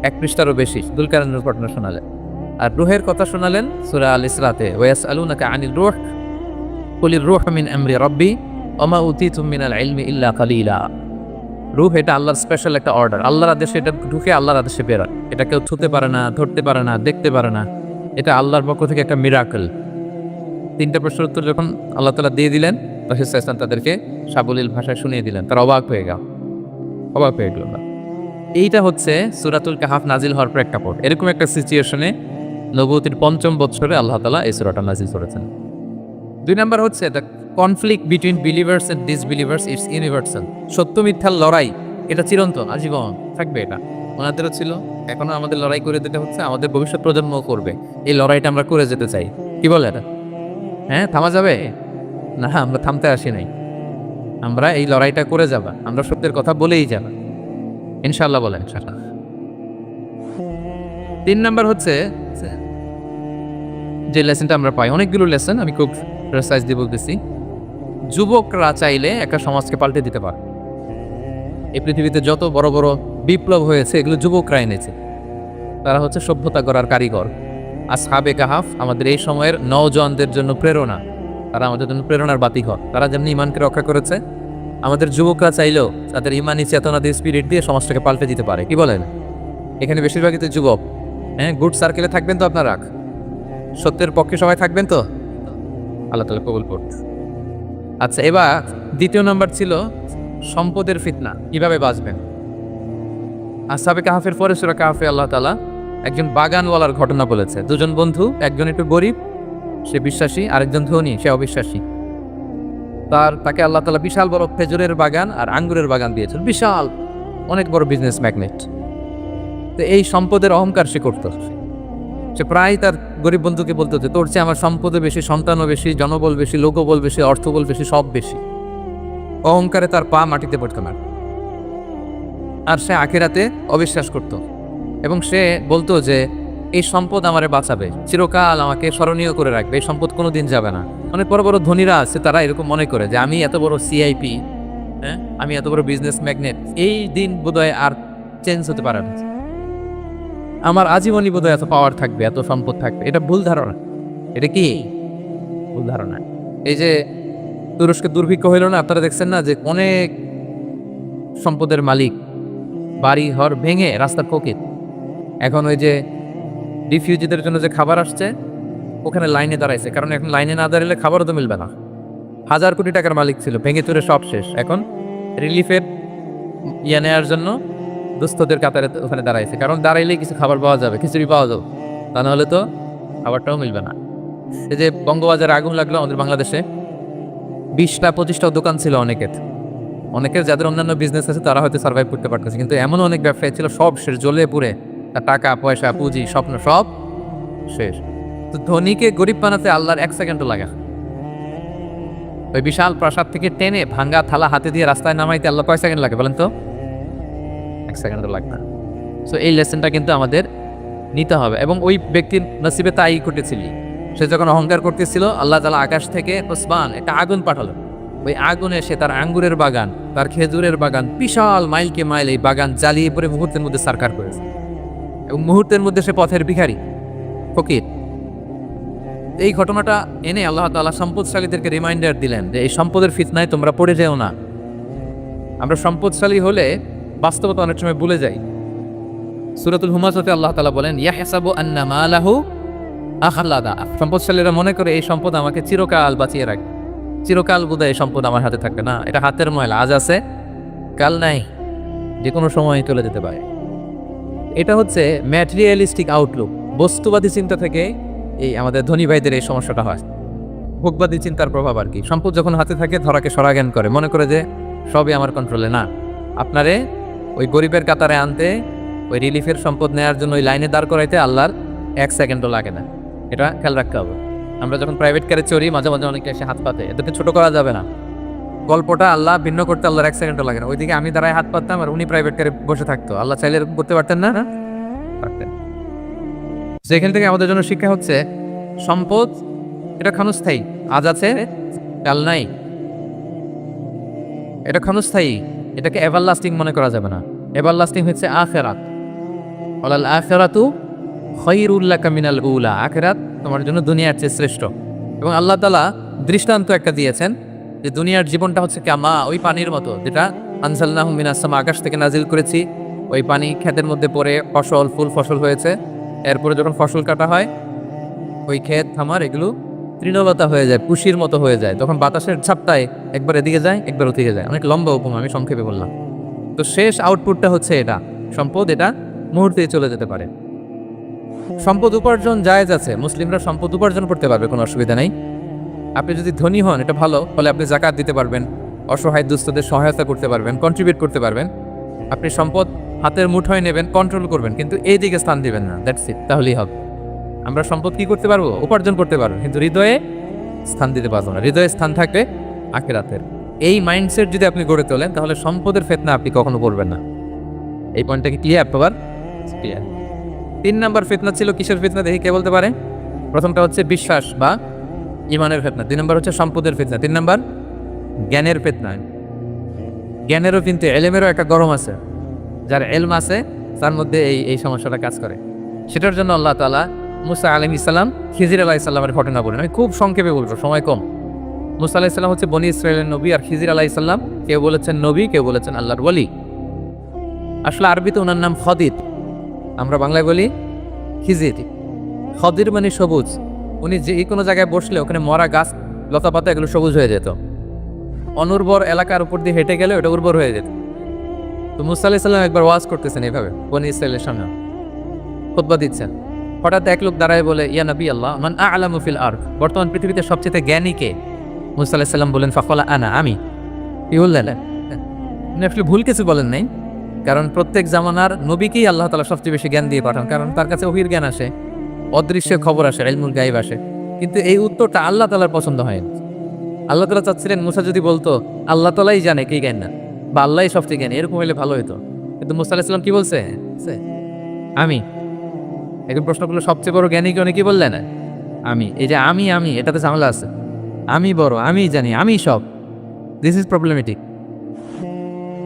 1 পৃষ্ঠারও বেশি জুলকারনাইনের ঘটনা শোনালেন। আর রূহের কথা শোনালেন সূরা আল ইসরাতে ওয়াসআলুনাকা আনির রূহ কুলির রূহু মিন আমরি রাব্বি ওমা উতিতুম মিনাল ইলমি ইল্লা কালিলা। রূহ এটা আল্লাহর স্পেশাল একটা অর্ডার, আল্লাহর আদেশে এটা ঢুকে আল্লাহর আদেশে বের হয়, এটা কেউ ছুঁতে পারে না, ধরতে পারে না, দেখতে পারে না, এটা আল্লাহর পক্ষ থেকে একটা মিরাকল। 3টা প্রশ্নের উত্তর যখন আল্লাহ তাআলা দিয়ে দিলেন, রাসূল সাল্লাল্লাহু আলাইহি ওয়াসাল্লাম তাদেরকে সাবলীল ভাষায় শুনিয়ে দিলেন। তারা অবাক হয়ে গেল। এইটা হচ্ছে সূরাতুল কাহাফ নাজিল হওয়ার প্রেক্ষাপট। এরকম একটা সিচুয়েশনে নবুয়তির 5ম বছরে আল্লাহ তাআলা এই সূরাটা নাজিল করেছেন। 2 নাম্বার হচ্ছে the conflict between believers and disbelievers it's universal. সত্য মিথ্যার লড়াই এটা চিরন্তন, আজীবন থাকবে। এটা ওনাদেরও ছিল, এখনো আমাদের লড়াই করে যেতে হচ্ছে, আমাদের ভবিষ্যৎ প্রজন্ম করবে। এই লড়াইটা আমরা করে যেতে চাই। কি বলে এটা? হ্যাঁ, থামা যাবে না? আমরা থামতে আসি নাই, আমরা এই লড়াইটা করে যাবা, আমরা সত্যের কথা বলেই যাবা ইনশাআল্লাহ। বলেন ইনশাআল্লাহ। 3 নাম্বার হচ্ছে যে লেসনটা আমরা পাই, অনেকগুলো লেসন, আমি খুব প্রেসাইজ দিয়ে বলতেছি। যুবকরা চাইলে একটা সমাজকে পাল্টে দিতে পারে। এই পৃথিবীতে যত বড় বড় বিপ্লব হয়েছে এগুলো যুবকরা এনেছে, তারা হচ্ছে সভ্যতা গড়ার কারিগর। আসহাবে কাহাফ আমাদের এই সময়ের নওজওয়ানদের জন্য প্রেরণা, তারা আমাদের জন্য প্রেরণার বাতিঘর। তারা যেমনি ইমানকে রক্ষা করেছে, আমাদের যুবকরা চাইলেও তাদের ইমানি চেতনা দিয়ে, স্পিরিট দিয়ে সমাজটাকে পাল্টে দিতে পারে। কি বলেন? এখানে বেশিরভাগই তো যুবক। হ্যাঁ, গুড সার্কেলে থাকবেন তো আপনারা, সত্যের পক্ষে সবাই থাকবেন তো, আল্লাহ তাআলা কবুল করুন। আচ্ছা, এবার 2য় নাম্বার ছিল সম্পদের ফিতনা, কিভাবে বাঁচবেন। আসহাবে কাহাফের পরে সূরা কাহাফে আল্লাহ তাআলা একজন বাগানওয়ালার ঘটনা বলেছে। দুজন বন্ধু, একজন একটু গরিব, সে বিশ্বাসী, আরেকজন ধনী, সে অবিশ্বাসী। তাকে আল্লাহ তাআলা বিশাল বড় খেজুরের বাগান আর আঙ্গুরের বাগান দিয়েছেন, বিশাল অনেক বড় বিজনেস ম্যাগনেট। তো এই সম্পদের অহংকার সে করত। সে প্রায় তার গরিব বন্ধুকে বলতে হচ্ছে, তোর চেয়ে আমার সম্পদও বেশি, সন্তানও বেশি, জনবল বেশি, লোকবল বেশি, অর্থবল বেশি, সব বেশি। অহংকারে তার পা মাটিতে পড়তো না। আর সে আখিরাতে অবিশ্বাস করত এবং সে বলতো যে এই সম্পদ আমারে বাঁচাবে, চিরকাল আমাকে স্মরণীয় করে রাখবে, এই সম্পদ কোনোদিন যাবে না। অনেক বড় বড় ধনীরা আছে, তারা এরকম মনে করে যে আমি এত বড় সিআইপি, হ্যাঁ, আমি এত বড় বিজনেস ম্যাগনেট, এই দিন বোধহয় আর চেঞ্জ হতে পারে না, আমার আজীবনই বোধহয় এত পাওয়ার থাকবে, এত সম্পদ থাকবে। এটা ভুল ধারণা। এটা কি ভুল ধারণা? এই যে তুরস্কে দুর্ভিক্ষ হইল না, আপনারা দেখছেন না যে অনেক সম্পদের মালিক বাড়ি ঘর ভেঙে রাস্তার ফকির। এখন ওই যে রিফিউজিদের জন্য যে খাবার আসছে, ওখানে লাইনে দাঁড়াইছে, কারণ এখন লাইনে না দাঁড়ালে খাবারও তো মিলবে না। 1000 কোটি টাকার মালিক ছিল, ভেঙে চুরে সব শেষ। এখন রিলিফের নেওয়ার জন্য দুস্থদের কাতারে ওখানে দাঁড়াইছে, কারণ দাঁড়াইলেই কিছু খাবার পাওয়া যাবে, খিচুড়ি পাওয়া যাবে, তা নাহলে তো খাবারটাও মিলবে না। এই যে বঙ্গবাজারে আগুন লাগলো আমাদের বাংলাদেশে, 20টা-25টা দোকান ছিল অনেকের যাদের অন্যান্য বিজনেস আছে তারা হয়তো সার্ভাইভ করতে পারতেছে, কিন্তু এমন অনেক ব্যবসায়ী ছিল সব শেষ, জ্বলে পুড়ে, তার টাকা পয়সা পুঁজি স্বপ্ন সব শেষ। তো ধনীকে গরিব বানাতে আল্লাহর 1 সেকেন্ডও লাগে। ওই বিশাল প্রাসাদ থেকে টেনে ভাঙ্গা থালা হাতে দিয়ে রাস্তায় নামাইতে আল্লাহ কয় সেকেন্ড লাগে বলেন তো? 1 সেকেন্ডও লাগে না। সো এই লেসনটা কিন্তু আমাদের নিতে হবে। এবং ওই ব্যক্তির নসিবে তাই ঘটেছিল। সে যখন অহংকার করতেছিল, আল্লাহ তাআলা আকাশ থেকে ওসমান একটা আগুন পাঠালো। ওই আগুনে সে তার আঙ্গুরের বাগান, তার খেজুরের বাগান, বিশাল মাইলকে মাইল এই বাগান জ্বালিয়ে পড়ে মুহূর্তের মধ্যে সারকার করেছে। এবং মুহূর্তের মধ্যে সে পথের ভিখারি, ফকির। এই ঘটনাটা এনে আল্লাহ তাআলা সম্পদশালীদেরকে রিমাইন্ডার দিলেন যে এই সম্পদের ফিতনায় তোমরা পড়ে যেও না। আমরা সম্পদশালী হলে বাস্তবতা অনেক সময় ভুলে যাই। সূরাতুল হুমাযাতে আল্লাহ তাআলা বলেন, ইয়াহসাবু আন্না মালাহু আখলাদা। সম্পদশালীরা মনে করে এই সম্পদ আমাকে চিরকাল বাঁচিয়ে রাখবে, চিরকাল বোধহয় এই সম্পদ আমার হাতে থাকবে না। এটা হাতের ময়লা, আজ আছে কাল নাই, যে কোনো সময় চলে যেতে পারে। এটা হচ্ছে ম্যাটেরিয়ালিস্টিক আউটলুক, বস্তুবাদী চিন্তা থেকে এই আমাদের ধনী ভাইদের এই সমস্যাটা হয়। ভোগবাদী চিন্তার প্রভাব আর কি। সম্পদ যখন হাতে থাকে ধরাকে সরাজ্ঞান করে, মনে করে যে সবই আমার কন্ট্রোলে। না, আপনারে ওই গরিবের কাতারে আনতে, ওই রিলিফের সম্পদ নেওয়ার জন্য ওই লাইনে দাঁড় করাইতে আল্লাহর 1 সেকেন্ডও লাগে না। এটা খেয়াল রাখতে হবে। আমরা যখন প্রাইভেট কারে চড়ি, মাঝে মাঝে অনেকে এসে হাত পাতে, এদেরকে ছোট করা যাবে না। গল্পটা আল্লাহ ভিন্ন করতে আল্লাহর 1 সেকেন্ডও লাগে না। ওইদিকে আমি দাঁড়ায় হাত পাততাম আর উনি প্রাইভেট কারে বসে থাকতো। আল্লাহ চাইলে এরকম করতে পারতেন না? পারতেন। সেখান থেকে আমাদের জন্য শিক্ষা হচ্ছে, সম্পদ এটা ক্ষণস্থায়ী, আজ আছে কাল নাই। এটা ক্ষণস্থায়ী, এটাকে এভারলাস্টিং মনে করা যাবে না। এভারলাস্টিং হচ্ছে আখিরাত। ওয়ালাল আখিরাতু খায়রুল লাকা মিনাল উলা। আখিরাত তোমার জন্য দুনিয়ার চেয়ে শ্রেষ্ঠ। এবং আল্লাহ তাআলা দৃষ্টান্ত একটা দিয়েছেন যে দুনিয়ার জীবনটা হচ্ছে কামা, ওই পানির মতো, যেটা আনজালনাহু মিনাস সামা, আকাশ থেকে নাজিল করেছি। ওই পানি ক্ষেতের মধ্যে পড়ে ফসল, ফুল ফসল হয়েছে। এরপরে যখন ফসল কাটা হয়, ওই ক্ষেত খামার এগুলো তৃণলতা হয়ে যায়, পুশির মতো হয়ে যায়। তখন বাতাসের ঝাপটায় একবার এদিকে যায়, একবার ওদিকে যায়। অনেক লম্বা উপমা, আমি সংক্ষেপে বললাম। তো শেষ আউটপুটটা হচ্ছে এটা, সম্পদ এটা মুহূর্তেই চলে যেতে পারে। সম্পদ উপার্জন জায়েজ আছে, মুসলিমরা সম্পদ উপার্জন করতে পারবে, কোনো অসুবিধা নেই। আপনি যদি ধনী হন এটা ভালো, ফলে আপনি যাকাত দিতে পারবেন, অসহায় দুস্থদের সহায়তা করতে পারবেন, কন্ট্রিবিউট করতে পারবেন। আপনি সম্পদ হাতের মুঠোয় নেবেন, কন্ট্রোল করবেন, কিন্তু এই দিকে স্থান দিবেন না। দ্যাটস ইট, তাহলেই হবে। আমরা সম্পদ কি করতে পারবো? উপার্জন করতে পারবো, কিন্তু হৃদয়ে স্থান দিতে পারবো না। হৃদয়ে স্থান থাকবে আখিরাতের। এই মাইন্ডসেট যদি আপনি গড়ে তোলেন, তাহলে সম্পদের ফিতনা আপনি কখনো পড়বেন না। এই পয়েন্টটা কি ক্লিয়ার? আপনার ক্লিয়ার? 3 নাম্বার ফিতনা ছিল কিসের ফিতনা দেখি কে বলতে পারে? প্রথমটা হচ্ছে বিশ্বাস বা ইমানের ফিতনা, 2 নাম্বার হচ্ছে সম্পদের ফিতনা, 3 নাম্বার জ্ঞানের ফিতনা। জ্ঞানেরও কিন্তু এলেমেরও একটা গরম আছে। যার এলম আছে তার মধ্যে এই সমস্যাটা কাজ করে। সেটার জন্য আল্লাহ তাআলা মুসা আলাইহিস সালাম, খিজির আলাইহিস সালামের ঘটনা বলেন। আমি খুব সংক্ষেপে বলবো, সময় কম। মুসা আলাইহিস সালাম হচ্ছে বনি ইসরাইলের নবী, আর খিজির আলাইহিস সালাম কেউ বলেছেন নবী, কেউ বলেছেন আল্লাহর ওয়ালি। আসলে আরবিতে ওনার নাম খদির, আমরা বাংলায় বলি খিজির। খদির মানে সবুজ। উনি যে কোনো জায়গায় বসলে ওখানে মরা গাছ, লতা পাতা এগুলো সবুজ হয়ে যেত। অনুর্বর এলাকার উপর দিয়ে হেঁটে গেলে ওটা উর্বর হয়ে যেত। তো মুসা আলাইহিস সালাম একবার ওয়াজ করতেছেন এইভাবে বনি ইসরাইলের সামনে, খুতবা দিচ্ছেন। হঠাৎ এক লোক দাঁড়ায় বলে, ইয়া নবী আল্লাহ, মান আ'লামু ফিল আরদ, বর্তমান পৃথিবীতে সবচেয়ে জ্ঞানী কে? মুসা আলাইহিস সালাম বলেন, ফাকালা আনা, আমি। কি বললেন? আপনি আসলে ভুল কিছু বলেন নাই, কারণ প্রত্যেক জামানার নবীকেই আল্লাহ তাআলা সবচেয়ে বেশি জ্ঞান দিয়ে পাঠান, কারণ তার কাছে ওহীর জ্ঞান আসে, অদৃশ্যের খবর আসে, ইলমুল গায়ব আসে। কিন্তু এই উত্তরটা আল্লাহ তাআলার পছন্দ হয়নি। আল্লাহ তাআলা চাচ্ছিলেন মুসা যদি বলতো আল্লাহ তাআলাই জানে কে জ্ঞান না, বা আল্লাহই সবচেয়ে জ্ঞানী, এরকম হলে ভালো হতো। কিন্তু মুসা আলাইহিস সালাম কি বলছে? আমি। এখন প্রশ্ন করলো সবচেয়ে বড় জ্ঞানী কে? কি বললেন? আমি। এই যে আমি এটাতে ঝামেলা আছে। আমি বড়, আমি জানি, আমি সব। This is problematic.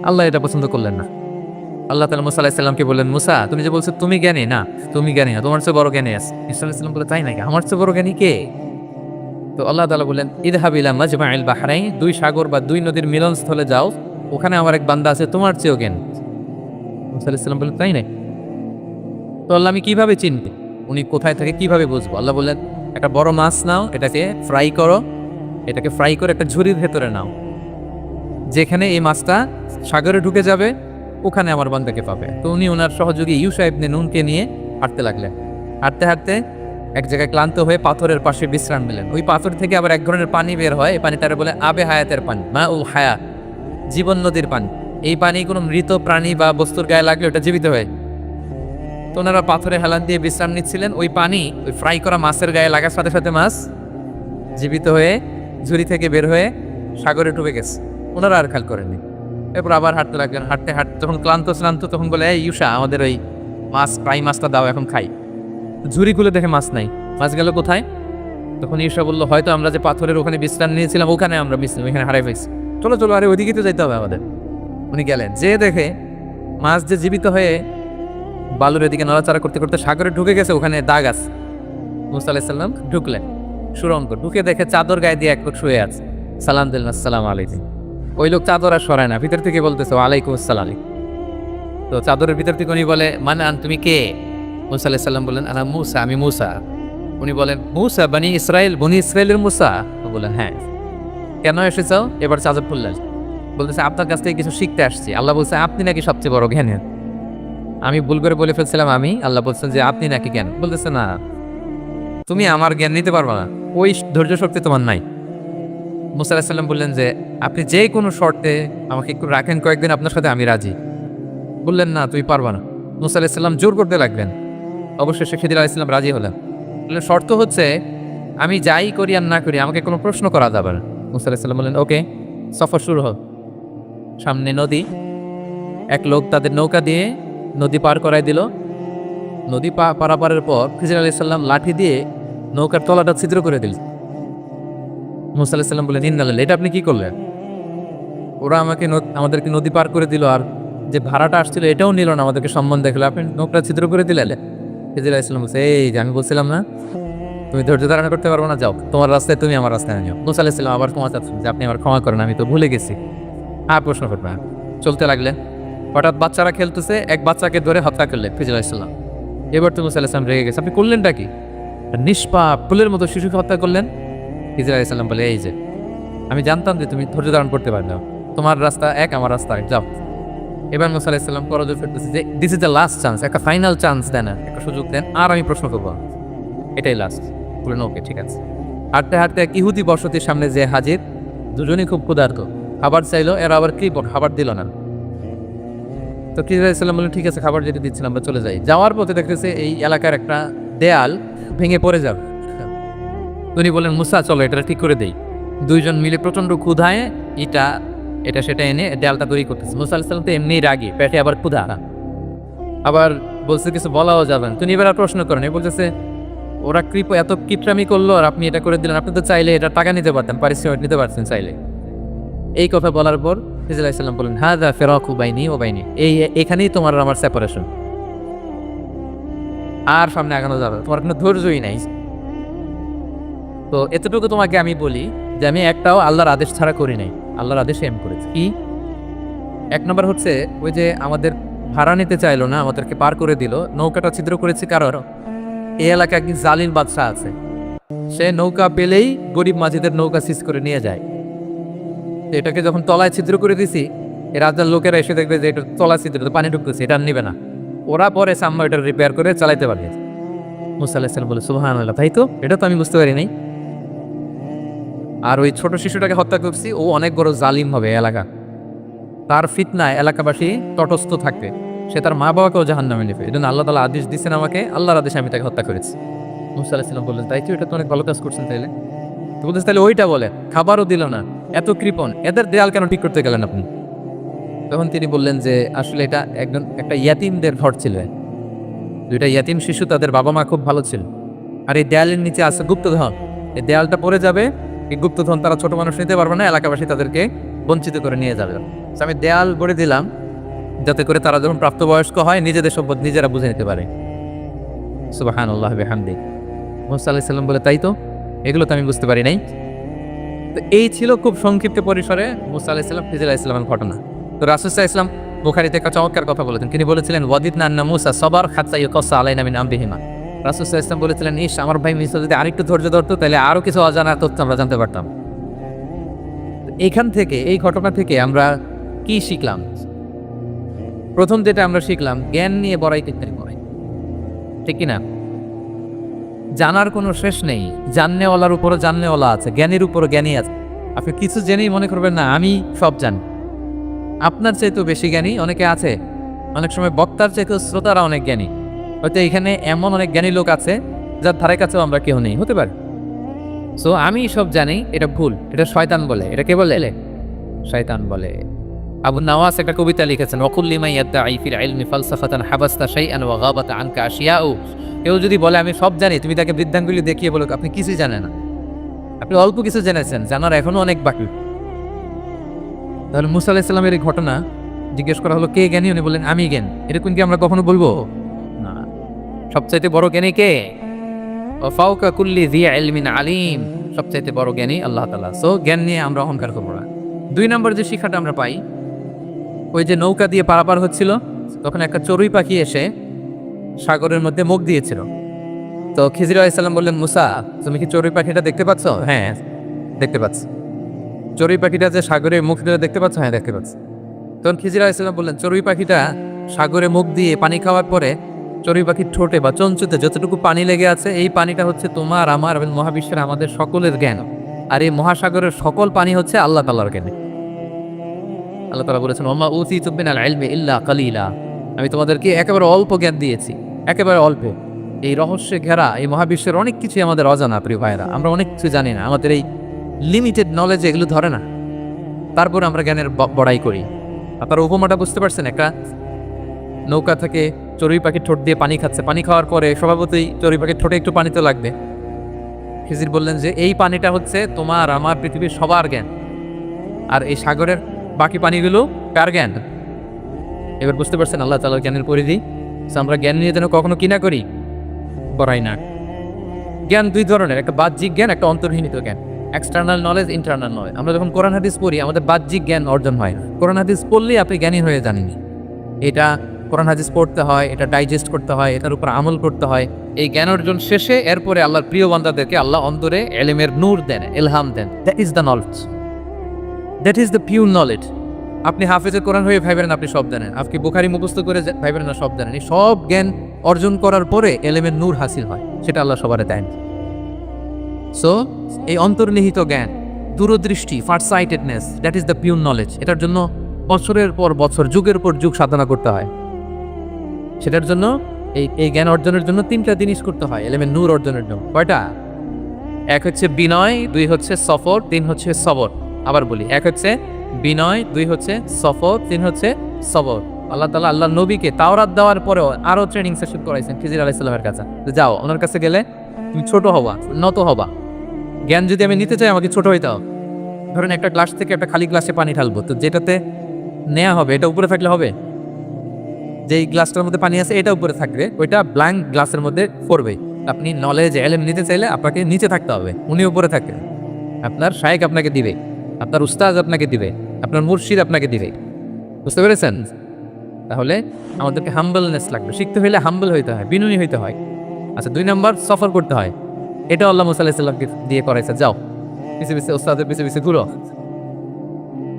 আল্লাহ এটা পছন্দ করলেন না। আল্লাহ তাআলা মুসা আলাইহিস সালামকে বললেন, মুসা তুমি যে বলছো তুমি জ্ঞানী, না তুমি জ্ঞানী না, তোমার চেয়ে বড় জ্ঞানী আছে। ঈসা আলাইহিস সালাম বলে, তাই নাকি? আমার চেয়ে বড় জ্ঞানী কে? তো আল্লাহ তাআলা বললেন, ইযহাব ইলা মাজমাইল বাহরাইন, দুই সাগর বা দুই নদীর মিলনস্থলে যাও, ওখানে আমার এক বান্দা আছে তোমার চেয়েও জ্ঞানী। মুসা আলাইহিস সালাম বললেন, তাই নাকি? তো আল্লাহ আমি কিভাবে চিনবো উনি কোথায় থাকে, কিভাবে বুঝবো? আল্লাহ বললেন, একটা বড় মাছ নাও, এটাকে ফ্রাই করো, এটাকে ফ্রাই করে একটা ঝুড়ির ভেতরে নাও, যেখানে এই মাছটা সাগরে ঢুকে যাবে ওখানে আমার বান্দাকে পাবে। তো উনি ওনার সহযোগী ইউশা ইবনে নুনকে নিয়ে হাঁটতে লাগলেন। হাঁটতে হাঁটতে এক জায়গায় ক্লান্ত হয়ে পাথরের পাশে বিশ্রাম নিলেন। ওই পাথর থেকে আবার এক ধরনের পানি বের হয়, এই পানিটারে বলে আবে হায়াতের পানি, মা উল হায়াত, জীবন নদীর পানি। এই পানি কোনো মৃত প্রাণী বা বস্তুর গায়ে লাগলে ওটা জীবিত হয়। তো ওনারা পাথরে হেলান দিয়ে বিশ্রাম নিচ্ছিলেন, ওই পানি ওই ফ্রাই করা মাছের গায়ে লাগার সাথে সাথে মাছ জীবিত হয়ে ঝুড়ি থেকে বের হয়ে সাগরে ডুবে গেছে। ওনারা আর খেয়াল করেননি। এরপর আবার হাঁটতে লাগলেন। হাঁটতে হাঁটতে যখন ক্লান্ত তখন বলে, এই ইউশা, আমাদের ওই মাছ ফ্রাই মাছটা দাও, এখন খাই। ঝুড়ি খুলে দেখে মাছ নাই। মাছ গেল কোথায়? তখন ইউশা বললো, হয়তো আমরা যে পাথরের ওখানে বিশ্রাম নিয়েছিলাম ওখানে আমরা ওইখানে হারাই ফেলছি, চলো চলো, আরে ওইদিকে তো যাইতে হবে আমাদের। উনি গেলেন, যে দেখে মাছ যে জীবিত হয়ে বালুর এদিকে নড়াচড়া করতে করতে সাগরে ঢুকে গেছে, ওখানে দাগ আছে। মুসা আলাইহিস সালাম ঢুকলেন সুরঙ্গ, ঢুকে দেখে চাদর গায়ে দিয়ে এক লোক শুয়ে আছে। সালাম দিলেন, আসসালামু আলাইকুম। ওই লোক চাদর আর সরায় না, ভিতর থেকে বলতেছে, ওয়ালাইকুম আসসালাম। তো চাদরের ভিতর থেকে উনি বলে, মানে তুমি কে? মুসা আলাইহিস সালাম বলেন, আনা মুসা, আমি মুসা। উনি বলেন, মুসা বনি ইসরায়েলের মুসা? বলেন, হ্যাঁ। কেন এসেছো? এবার চাদর খুললেন, বলতেছে, আপনার কাছ থেকে কিছু শিখতে আসছি। আল্লাহ বলছে আপনি নাকি সবচেয়ে বড় জ্ঞানী। আমি ভুল করে বলে ফেলছিলাম আমি। আল্লাহ বলছেন যে আপনি নাকি জ্ঞান। বলতেছে, না, তুমি আমার জ্ঞান নিতে পারবে না, ওই ধৈর্য শক্তি তোমার নাই। মুসা আলাইহিস সালাম বললেন যে আপনি যে কোনো শর্তে আমাকে একটু রাখেন কয়েকদিন, আপনার সাথে আমি রাজি। বললেন, না তুমি পারবা না। মুসা আলাইহিস সালাম জোর করতে লাগলেন। অবশেষে খিদির আলাইহিস সালাম রাজি হলেন। বললেন, শর্ত হচ্ছে আমি যাই করি আর না করি আমাকে কোনো প্রশ্ন করা যাবে না। মুসা আলাইহিস সালাম বললেন, ওকে। সফর শুরু হোক। সামনে নদী, এক লোক তাদের নৌকা দিয়ে নদী পার করাই দিল। নদী পারাপারের পর খিজির আলাইহিস সালাম লাঠি দিয়ে নৌকার তলাটা ছিদ্র করে দিল। মুসা আলাইহিস সালাম বললেন, ইন্নালিল্লাহ, এটা আপনি কি করলেন? ওরা আমাদেরকে নদী পার করে দিল, আর যে ভাড়াটা আসছিল এটাও নিল না, আমাদেরকে সম্মান দেখালো, আপনি নৌকা ছিদ্র করে দিলেন। খিজির আলাইহিস সালাম বলছে, এই যে আমি বলছিলাম না তুমি ধৈর্য ধারণ করতে পারবো না, যাও তোমার রাস্তায়, তুমি আমার রাস্তায় নিও। মুসা আলাইহিস সালাম আবার ক্ষমা চাচ্ছেন যে আপনি আমার ক্ষমা করেন, আমি তো ভুলে গেছি, আর প্রশ্ন করবেন না। চলতে লাগলেন। হঠাৎ বাচ্চারা খেলতেছে, এক বাচ্চাকে ধরে হত্যা করলেন খিজির আলাইহিস সালাম। এবার তো মুসা আলাইহিস সালাম রেগে গেছে, আপনি করলেনটা কি? নিষ্পাপ ফুলের মতো শিশুকে হত্যা করলেন। খিজির আলাইহিস সালাম বলে, এই যে আমি জানতাম যে তুমি ধৈর্য ধারণ করতে পারবে না, তোমার রাস্তা এক, আমার রাস্তা এক, যাও। এবার মুসা আলাইহিস সালাম করজোড়ে ফিরতেছে যে this is the last chance, একটা ফাইনাল চান্স দেন, একটা সুযোগ দেন, আর আমি প্রশ্ন করবো, এটাই লাস্ট। বললেন, ওকে ঠিক আছে। হাঁটতে হাঁটতে এক ইহুদি বসতির সামনে যে হাজির, দুজনই খুব ক্ষুধার্ত, খাবার চাইলো, এরা আবার কি খাবার দিল না। তো খিজির আলাইহিস সালাম বললেন, ঠিক আছে, খাবার যেটা দিচ্ছিলাম আমরা চলে যাই। যাওয়ার পথে দেখতেছে এই এলাকার একটা দেয়াল ভেঙে পড়ে যাবে। উনি বলেন, মুসা চলো এটা ঠিক করে দেই। দুইজন মিলে প্রচন্ড ক্ষুধায় এটা সেটা এনে দেয়ালটা তৈরি করতেছে। মুসা আলাইহিস সালাম তো এমনি রাগী, পেটে আবার ক্ষুধা, আবার বলছে কিছু বলাও যাবেন। তুমি এবার আর প্রশ্ন করেন, বলতেছে ওরা এত কিপটামি করলো আর আপনি এটা করে দিলেন, আপনি তো চাইলে এটা টাকা নিতে পারতেন, পারিশ্রমিক নিতে পারতেন চাইলে। এই কথা বলার পর খিজির আলাইহিস সালাম বলেন, হাযা ফিরাকু বাইনি ওয়া বাইনি, এখানেই তোমার আর আমার সেপারেশন, আর সামনে আগানো যাবে, তোমার কোনো ধৈর্যই নাই। তো এতটুকু তোমাকে আমি বলি যে আমি একটাও আল্লাহর আদেশ ছাড়া করি নাই, আল্লাহর আদেশে আমি করেছি। কি? এক নম্বর হচ্ছে ওই যে আমাদের ভাড়া নিতে চাইলো না, আমাদেরকে পার করে দিল, নৌকাটা ছিদ্র করেছি কারণ এই এলাকায় কি জালিম বাদশাহ আছে, সে নৌকা পেলেই গরিব মাঝিদের নৌকা সিজ করে নিয়ে যায়। এটাকে যখন তলায় ছিদ্র করে দিছি, এই রাজার লোকেরা এসে দেখবে যে এটা চলাচিত্র পানি ঢুকতেছে, এটা আর নিবে না। ওরা পরে সাম্মা এটা রিপেয়ার করে চালাইতে পারবে। মুসা আলাইহিস সালাম বলে সুবহানাল্লাহ, তাই তো, এটা তো আমি বুঝতে পারি নাই। আর ওই ছোট শিশুটাকে হত্যা করছি, ও অনেক বড় জালিম হবে এলাকা, তার ফিতনায় এলাকাবাসী তটস্থ থাকবে, সে তার মা বাবাকেও জাহান্নামে নেবে। এই জন্য আল্লাহ তাআলা আদেশ দিচ্ছেন আমাকে, আল্লাহর আদেশে আমি তাকে হত্যা করেছি। মুসা আলাইহিস সালাম বললেন তাই তো, এটা তো অনেক ভালো কাজ করছেন তাইলে। তো বলতেছে তাহলে ওইটা বলে, খাবারও দিল না, এত কৃপণ, এদের দেয়াল কেন ঠিক করতে গেলেন আপনি? তখন তিনি বললেন যে আসলে এটা একটা ইয়াতিমদের ঘর ছিল, দুইটা ইয়াতিম শিশু, তাদের বাবা মা খুব ভালো ছিল, আর এই দেয়ালের নিচে আছে গুপ্তধন, এই দেয়ালটা পড়ে যাবে, এই গুপ্তধন তারা ছোট মানুষ নিতে পারবে না, এলাকাবাসী তাদেরকে বঞ্চিত করে নিয়ে যাবে। আমি দেয়াল গড়ে দিলাম যাতে করে তারা যখন প্রাপ্তবয়স্ক হয় নিজেদের সম্পদ নিজেরা বুঝে নিতে পারে। সুবহানাল্লাহ বিহামদিহি। মুসা আলাইহিস সালাম বলে তাই তো, এগুলো তো আমি বুঝতে পারি নাই। তো এই ছিল খুব সংক্ষিপ্ত পরিসরে মুসা আলাইহিস সালাম খিজির আলাইহিস সালামের ঘটনা। তো রাসূল সাল্লাল্লাহু আলাইহি ওয়াসাল্লাম বুখারীতে একটা চমৎকার কথা বলেছেন, তিনি বলেছিলেন ওয়াদিদনা আন্না মুসা সাবার হাত্তা ইয়াকাসা আলাইনা মিন আমরিহিমা। রাসূল সাল্লাল্লাহু আলাইহি ওয়াসাল্লাম বলেছিলেন, ইস, আমার ভাই মুসা যদি আরেকটু ধৈর্য ধরতো তাহলে আরো কিছু অজানা তথ্য আমরা জানতে পারতাম। এইখান থেকে, এই ঘটনা থেকে আমরা কি শিখলাম? প্রথম যেটা আমরা শিখলাম, জ্ঞান নিয়ে বড়াই করতে হয়, ঠিক কিনা? জানার কোনো শেষ নেই, জাননেওয়ালার উপরও জাননেওয়ালা আছে, জ্ঞানীর উপরও জ্ঞানী আছে। আপনি কিছু জেনেই মনে করবেন না আমি সব জানি। আপনার চাইতেও বেশি জ্ঞানী অনেকে আছে, অনেক সময় বক্তার চাইতেও শ্রোতারা অনেক জ্ঞানী। হয়তো এখানে এমন অনেক জ্ঞানী লোক আছে যার ধারে কাছেও আমরা কেউ নেই, হতে পারে। সো আমি সব জানি, এটা ভুল, এটা শয়তান বলে। এটা কে বলে? শয়তান বলে। আবু নাওয়াস একটা কবিতা লিখেছেন, ওয়াকুল্লি মান ইয়াদদাঈ ফিল ইলমি ফালসাফাতান হাবাসতা শাইআন ওয়া গাবাত আনকা আশিয়াউ। কেউ যদি বলে আমি সব জানি, তুমি তাকে বৃদ্ধাঙ্গুলি দেখিয়ে বলো আপনি কিছুই জানেন না, আপনি অল্প কিছু জেনেছেন, জানার এখনো অনেক বাকি। তাহলে মুসা আলাইহিস সালামের এই ঘটনা জিজ্ঞেস করা হলো কে জ্ঞানী, উনি বললেন আমি জ্ঞানী। এরকম কি আমরা কখনো বলবো? না। সবচাইতে বড় জ্ঞানী কে? ওয়া ফাওকা কুল্লি যী ইলমিন আলিম। সবচাইতে বড় জ্ঞানী আল্লাহ তাআলা। সো জ্ঞান নিয়ে আমরা অহংকার করব না। 2 নম্বর যে শিক্ষাটা আমরা পাই, ওই যে নৌকা দিয়ে পারাপার হচ্ছিল, তখন একটা চড়ুই পাখি এসে সাগরের মধ্যে মুখ দিয়েছিল। তো খিজির আলাইহিস সালাম বললেন, মুসা, তুমি কি চড়ুই পাখিটা দেখতে পাচ্ছ? হ্যাঁ, দেখতে পাচ্ছি। চড়ুই পাখিটা যে সাগরে মুখ দিয়ে দেখতে পাচ্ছ? হ্যাঁ, দেখতে পাচ্ছি। তখন খিজির আলাইহিস সালাম বললেন, চড়ুই পাখিটা সাগরে মুখ দিয়ে পানি খাওয়ার পরে চড়ুই পাখির ঠোঁটে বা চঞ্চুতে যতটুকু পানি লেগে আছে, এই পানিটা হচ্ছে তোমার, আমার এবং মহাবিশ্বের আমাদের সকলের জ্ঞান। আর এই মহাসাগরের সকল পানি হচ্ছে আল্লাহ তাআলার জ্ঞান। আল্লাহ তাআলা বলেছেন, ওমা উতীতু মিনাল ইলমি ইল্লা কালিলা। আমি তোমাদেরকে একেবারে অল্প জ্ঞান দিয়েছি, একেবারে অল্প। এই রহস্যে ঘেরা এই মহাবিশ্বের অনেক কিছুই আমাদের অজানা। প্রিয় ভাইরা, আমরা অনেক কিছু জানি না, আমাদের এই লিমিটেড নলেজ এগুলো ধরে না, তারপর আমরা জ্ঞানের বড়াই করি। আপনারা উপমাটা বুঝতে পারছেন? একটা নৌকা থেকে চড়ুই পাখির ঠোঁট দিয়ে পানি খাচ্ছে, পানি খাওয়ার পরে স্বভাবতই চড়ুই পাখির ঠোঁটে একটু পানি তো লাগবে। খিজির বললেন যে এই পানিটা হচ্ছে তোমার, আমার, পৃথিবীর সবার জ্ঞান, আর এই সাগরের বাকি পানিগুলো কার জ্ঞান? এবার বুঝতে পারছেন আল্লাহ তাআলার জ্ঞানের পরিধি। আমরা জ্ঞান নিয়ে যেন কখনো কি না করি, বড়াই না। জ্ঞান 2 ধরনের, একটা বাহ্যিক জ্ঞান, একটা অন্তর্নিহিত জ্ঞান। External knowledge, internal knowledge. আমরা যখন কোরআন হাদিস পড়ি আমাদের বাহ্যিক জ্ঞান অর্জন হয় না। কোরআন হাদিস পড়লেই আপনি জ্ঞানী হয়ে জানেনি। এটা কোরআন হাদিস পড়তে হয়, এটা ডাইজেস্ট করতে হয়, এটার উপর আমল করতে হয়। এই জ্ঞান অর্জন শেষে এরপরে আল্লাহর প্রিয় বান্দাদেরকে আল্লাহ অন্তরে ইলমের নূর দেন, ইলহাম দেন। That is the knowledge, that is the pure knowledge. আপনি হাফেজে কোরআন হয়ে ভাইবেন আপনি সব জানেন, আপনি বুখারী মুখস্থ করে ভাইবেন না সব জানেন। এই সব জ্ঞান অর্জন করার পরে ইলমের নূর হাসিল হয়, সেটা আল্লাহ সবারে দেন। সো এই অন্তর্নিহিত জ্ঞান, দূরদৃষ্টি, farsightedness, that is the pure knowledge. এটার জন্য বছরের পর বছর, যুগের পর যুগ সাধনা করতে হয়। সেটার জন্য এই জ্ঞান অর্জনের জন্য 3টা জিনিস করতে হয় ইলমের নূর অর্জনের জন্য। কয়টা? 1 হচ্ছে বিনয়, 2 হচ্ছে সফর, 3 হচ্ছে সবর। আবার বলি, 1 হচ্ছে বিনয়, 2 হচ্ছে সফর, 3 হচ্ছে সবর। আল্লাহ তাআলা আল্লাহর নবীকে তাওরাত দেওয়ার পরেও আরো ট্রেনিং সেশন করাইছেন খিজির আলাইহিস সালামের কাছে। যাও, ওনার কাছে গেলে তুমি ছোট হবা, নত হবা। জ্ঞান যদি আমি নিতে চাই আমাকে ছোট হইতে হবে। ধরেন একটা গ্লাস থেকে একটা খালি গ্লাসে পানি ঢালবো, তো যেটাতে নেওয়া হবে এটা উপরে থাকলে হবে? যেই গ্লাসটার মধ্যে পানি আছে এটা উপরে থাকবে, ওইটা ব্ল্যাঙ্ক গ্লাসের মধ্যে পড়বে। আপনি নলেজ, ইলম নিতে চাইলে আপনাকে নিচে থাকতে হবে, উনি উপরে থাকবেন। আপনার শায়েখ আপনাকে দিবে, আপনার উস্তাদ আপনাকে দিবে, আপনার মুর্শিদ আপনাকে দিবে। বুঝতে পেরেছেন? তাহলে আমাদেরকে হাম্বলনেস লাগবে। শিখতে হইলে হাম্বল হইতে হয়, বিনয়ী হইতে হয়। আচ্ছা, 2 নম্বর সফর করতে হয়। এটা আল্লাহ মুসা আলাইহিস সালামকে দিয়ে করাইছে, যাও পিছে পিছে উস্তাদের পিছে পিছে ঘুরো।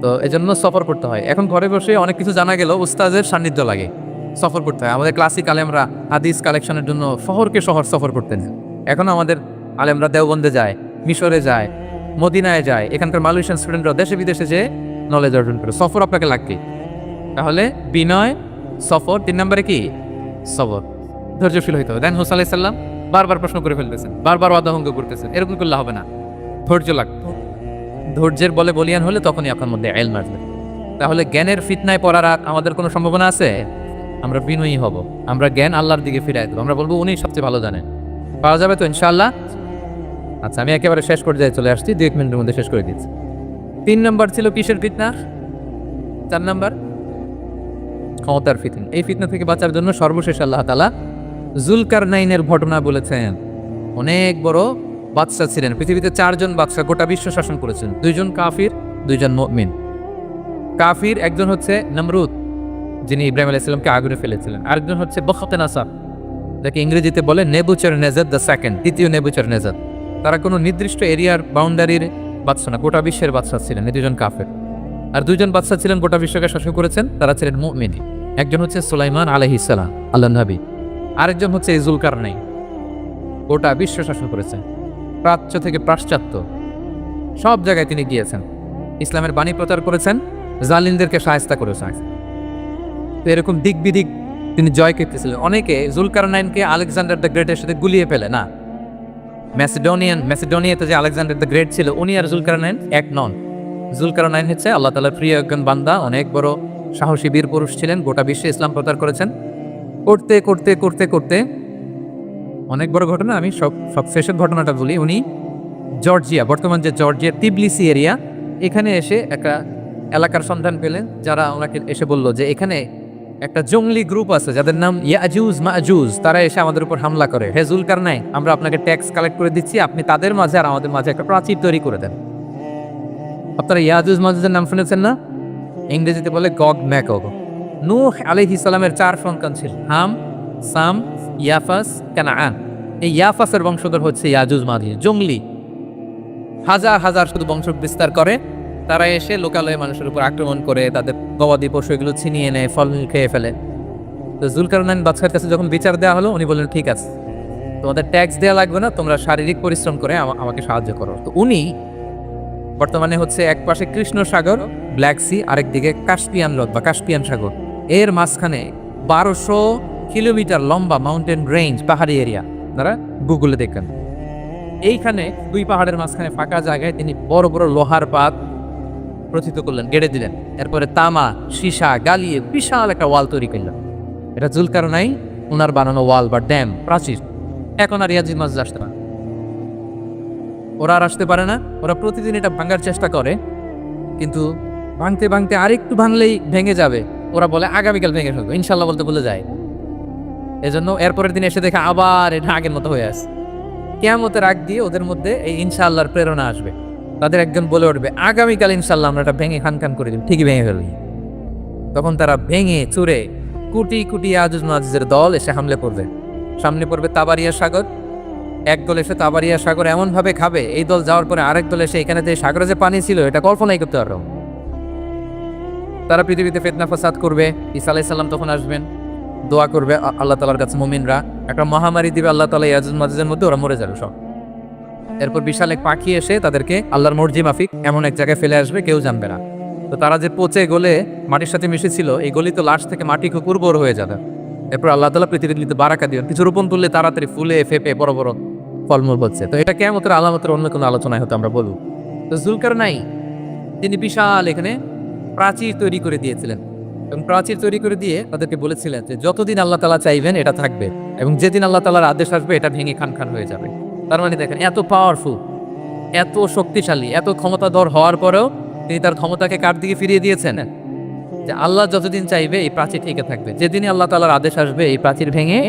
তো এজন্য সফর করতে হয়। এখন ঘরে বসে অনেক কিছু জানা গেল, উস্তাদের সান্নিধ্য লাগে, সফর করতে হয়। আমাদের ক্লাসিক আলেমরা হাদিস কালেকশনের জন্য শহরকে শহর সফর করতেন। এখন আমাদের আলেমরা দেওবন্দে যায়, মিশরে যায়, মদিনায় যায়, এখানকার মালয়েশিয়ান স্টুডেন্টরা দেশে বিদেশে যে নলেজ অর্জন করে। সফর আপনাকে লাগবে। তাহলে বিনয়, সফর, 3 নম্বরে কি সবর, ধৈর্যশীল হইতে হবে। দেন হুসা আলাইহিস সালাম বারবার প্রশ্ন করে ফেলতেছেন, বারবার অদাহঙ্গ করতেছেন, এরকম করলে হবে না, ধৈর্য লাগবে। ধৈর্যের বলে বলিয়ান হলে তখনই আপনার মধ্যে ইলম আসবে। তাহলে জ্ঞানের ফিতনায় পড়ার আমাদের কোনো সম্ভাবনা আছে? আমরা বিনয়ী হব, আমরা জ্ঞান আল্লাহর দিকে ফিরাই দেবো, আমরা বলবো উনি সবচেয়ে ভালো জানেন। পাওয়া যাবে তো ইনশাআল্লাহ? আচ্ছা, আমি একেবারে শেষ পর্যায়ে চলে আসছি, 2 মিনিটের মধ্যে শেষ করে দিচ্ছি। 3 নম্বর ছিল কিসের ফিতনা? 4 নম্বর ক্ষমতার ফিতনা। এই ফিতনা থেকে বাঁচার জন্য সর্বশেষ আল্লাহ তাআলা যুলকারনাইনের ঘটনা বলেছেন। অনেক বড় বাদশাহ ছিলেন, পৃথিবীতে 4 জন বাদশাহ গোটা বিশ্ব শাসন করেছেন, 2 জন কাফির, 2 জন মুমিন। কাফির একজন হচ্ছে নমরুদ, যিনি ইব্রাহিম আলাইহিস সালামকে আগুনে ফেলেছিলেন। আরেকজন হচ্ছে বখতেনাসার, যাকে ইংরেজিতে বলে নেবুচারনেজার দ্য সেকেন্ড, দ্বিতীয় নেবুচারনেজার। তারা কোনো নির্দিষ্ট এরিয়ার বাউন্ডারির বাদশা না, গোটা বিশ্বের বাদশা ছিলেন। এই 2 জন কাফের। আর 2 জন বাদশা ছিলেন গোটা বিশ্বকে শাসন করেছেন, তারা ছিলেন মুমিন। একজন হচ্ছে সুলাইমান আলাইহিস সালাম, আল্লাহর নবী। আরেকজন হচ্ছে যুলকারনাইন, গোটা বিশ্ব শাসন করেছেন, প্রাচ্য থেকে পাশ্চাত্য সব জায়গায় তিনি গিয়েছেন, ইসলামের বাণী প্রচার করেছেন, জালিমদেরকে শায়েস্তা করেছেন। তো এরকম দিক বিদিক তিনি জয় করতেছিলেন। অনেকে যুলকারনাইনকে আলেকজান্ডার দ্য গ্রেটের সাথে গুলিয়ে ফেলে না। ম্যাসিডোনিয়াতে যে আলেকজান্ডার দ্য গ্রেট ছিল, উনি আর যুলকারনাইন এক নন। যুলকারনাইন হচ্ছে আল্লাহ তাআলার প্রিয় একজন বান্দা, অনেক বড় সাহসী বীর পুরুষ ছিলেন, গোটা বিশ্বে ইসলাম প্রচার করেছেন। করতে করতে করতে করতে অনেক বড় ঘটনা, আমি সব শেষের ঘটনাটা বলি। উনি জর্জিয়া, বর্তমান যে জর্জিয়ার তিবলিসি এরিয়া, এখানে এসে একটা এলাকার সন্ধান পেলেন, যারা ওনাকে এসে বলল যে এখানে একটা জঙ্গলি গ্রুপ আছে যাদের নাম ইয়াজুজ মাজুজ, তারা এসে আমাদের উপর হামলা করে। হে যুলকারনাইন, আমরা আপনাকে ট্যাক্স কালেক্ট করে দিচ্ছি, আপনি তাদের মাঝে আর আমাদের মাঝে একটা প্রাচীর তৈরি করে দেন। আপনারা ইয়াজুজ মাজুজের নাম শুনেছেন না? ইংরেজিতে বলে গগ ম্যাগগ। নূহ আলাইহিস সালামের 4 সন্তান ছিল, হাম, সাম, ইয়াফাস, কানাআন। এই ইয়াফাসের বংশধর হচ্ছে ইয়াজুজ মাজুজ, জঙ্গলি, হাজার হাজার শুধু বংশ বিস্তার করে। তারা এসে লোকালয়ে মানুষের উপর আক্রমণ করে, তাদের গবাদি পশু এগুলো ছিনিয়ে নেয়, ফল খেয়ে ফেলে। তো যুলকারনাইন বাদশার কাছে যখন বিচার দেওয়া হলো, উনি বললেন ঠিক আছে, তোমাদের ট্যাক্স দেওয়া লাগবে না, তোমরা শারীরিক পরিশ্রম করে আমাকে সাহায্য করো। তো উনি বর্তমানে হচ্ছে এক পাশে কৃষ্ণ সাগর, ব্ল্যাক সি, আরেকদিকে কাস্পিয়ান হ্রদ বা কাস্পিয়ান সাগর, এর মাঝখানে 1200 কিলোমিটার লম্বা মাউন্টেন রেঞ্জ, পাহাড়ি এরিয়া, আপনারা গুগলে দেখেন। এইখানে 2 পাহাড়ের মাঝখানে ফাঁকা জায়গায় তিনি বড় বড় লোহার পাত প্রথিত করলেন, গেড়ে দিলেন। এরপরে তামা, সীসা গালিয়ে বিশাল একটা ওয়াল তৈরি করলেন। এটা যুলকারনাইন ওনার বানানো ওয়াল বা ড্যাম, প্রাচীর। এখন আর ইয়াজুজ মাজুজ আসতে পারে, ওরা আর আসতে পারে না। ওরা প্রতিদিন এটা ভাঙার চেষ্টা করে, কিন্তু ভাঙতে ভাঙতে আরেকটু ভাঙলেই ভেঙে যাবে। ওরা বলে আগামীকাল ভেঙে ফেলবো, ইনশাল্লাহ বলতে বলে যায়। এজন্য এরপরের দিন এসে দেখে আবার এটা আগের মতো হয়ে আসে। কিয়ামতের আগ দিয়ে ওদের মধ্যে এই ইনশাআল্লাহর প্রেরণা আসবে। তাদের একজন বলে উঠবে, আগামীকাল ইনশাল্লাহ আমরা এটা ভেঙে খান খান করে দিব, ঠিকই ভেঙে ফেলবি। তখন তারা ভেঙে চুরে কোটি কোটি ইয়াজুজ মাজুজের দল এসে হামলে পড়বে। সামনে পড়বে তাবারিয়া সাগর। এক দল এসে তাবারিয়া সাগর এমন ভাবে খাবে, এই দল যাওয়ার পরে আরেক দল এসে এখানে যে সাগরে যে পানি ছিল এটা কল্পনাই করতে পারো। তারা পৃথিবীতে ফিতনা ফাসাদ করবে। ঈসা আলাইহিস সালাম তখন আসবেন, দোয়া করবে আল্লাহ তাআলার কাছে মুমিনরা, একটা মহামারী দিবে আল্লাহ তাআলা ইয়াজুজ মাজুজের মধ্যে, ওরা মরে যাবে সব। এরপর বিশাল এক পাখি এসে তাদেরকে আল্লাহর মর্জি মাফিক এমন এক জায়গায় ফেলে আসবে, কেউ জানবে না। তো তারা যে পচে গলে মাটির সাথে মিশেছিল, এই গলিত লাশ থেকে মাটি খুব উর্বর হয়ে যাবে। এরপর আল্লাহ তাআলা পৃথিবীতে বারাকা দিবেন, কিছু রোপণ তুললে তাড়াতাড়ি ফুলে ফেপে বড় বড় ফলমূল হচ্ছে। তো এটা কিয়ামতের আলামতের অন্য কোনো আলোচনায় হতো আমরা বলবো। তো যুলকারনাইন তিনি বিশাল এখানে প্রাচীর তৈরি করে দিয়েছিলেন, এবং প্রাচীর তৈরি করে দিয়ে তাদেরকে বলেছিলেন যে যতদিন আল্লাহ তাআলা চাইবেন এটা থাকবে, এবং যেদিন আল্লাহ তাআলার আদেশ আসবে এটা ভেঙে খান খান হয়ে যাবে। তার মানে দেখেন, এত পাওয়ারফুল, এত শক্তিশালী, এত ক্ষমতাধর হওয়ার পরেও তিনি তার ক্ষমতাকে কার দিকে ফিরিয়ে দিয়েছেন? যে আল্লাহ যতদিন চাইবে এই প্রাচীর টিকে থাকবে, যেদিনই আল্লাহ তাআলার আদেশ আসবে এই প্রাচীর ভেঙে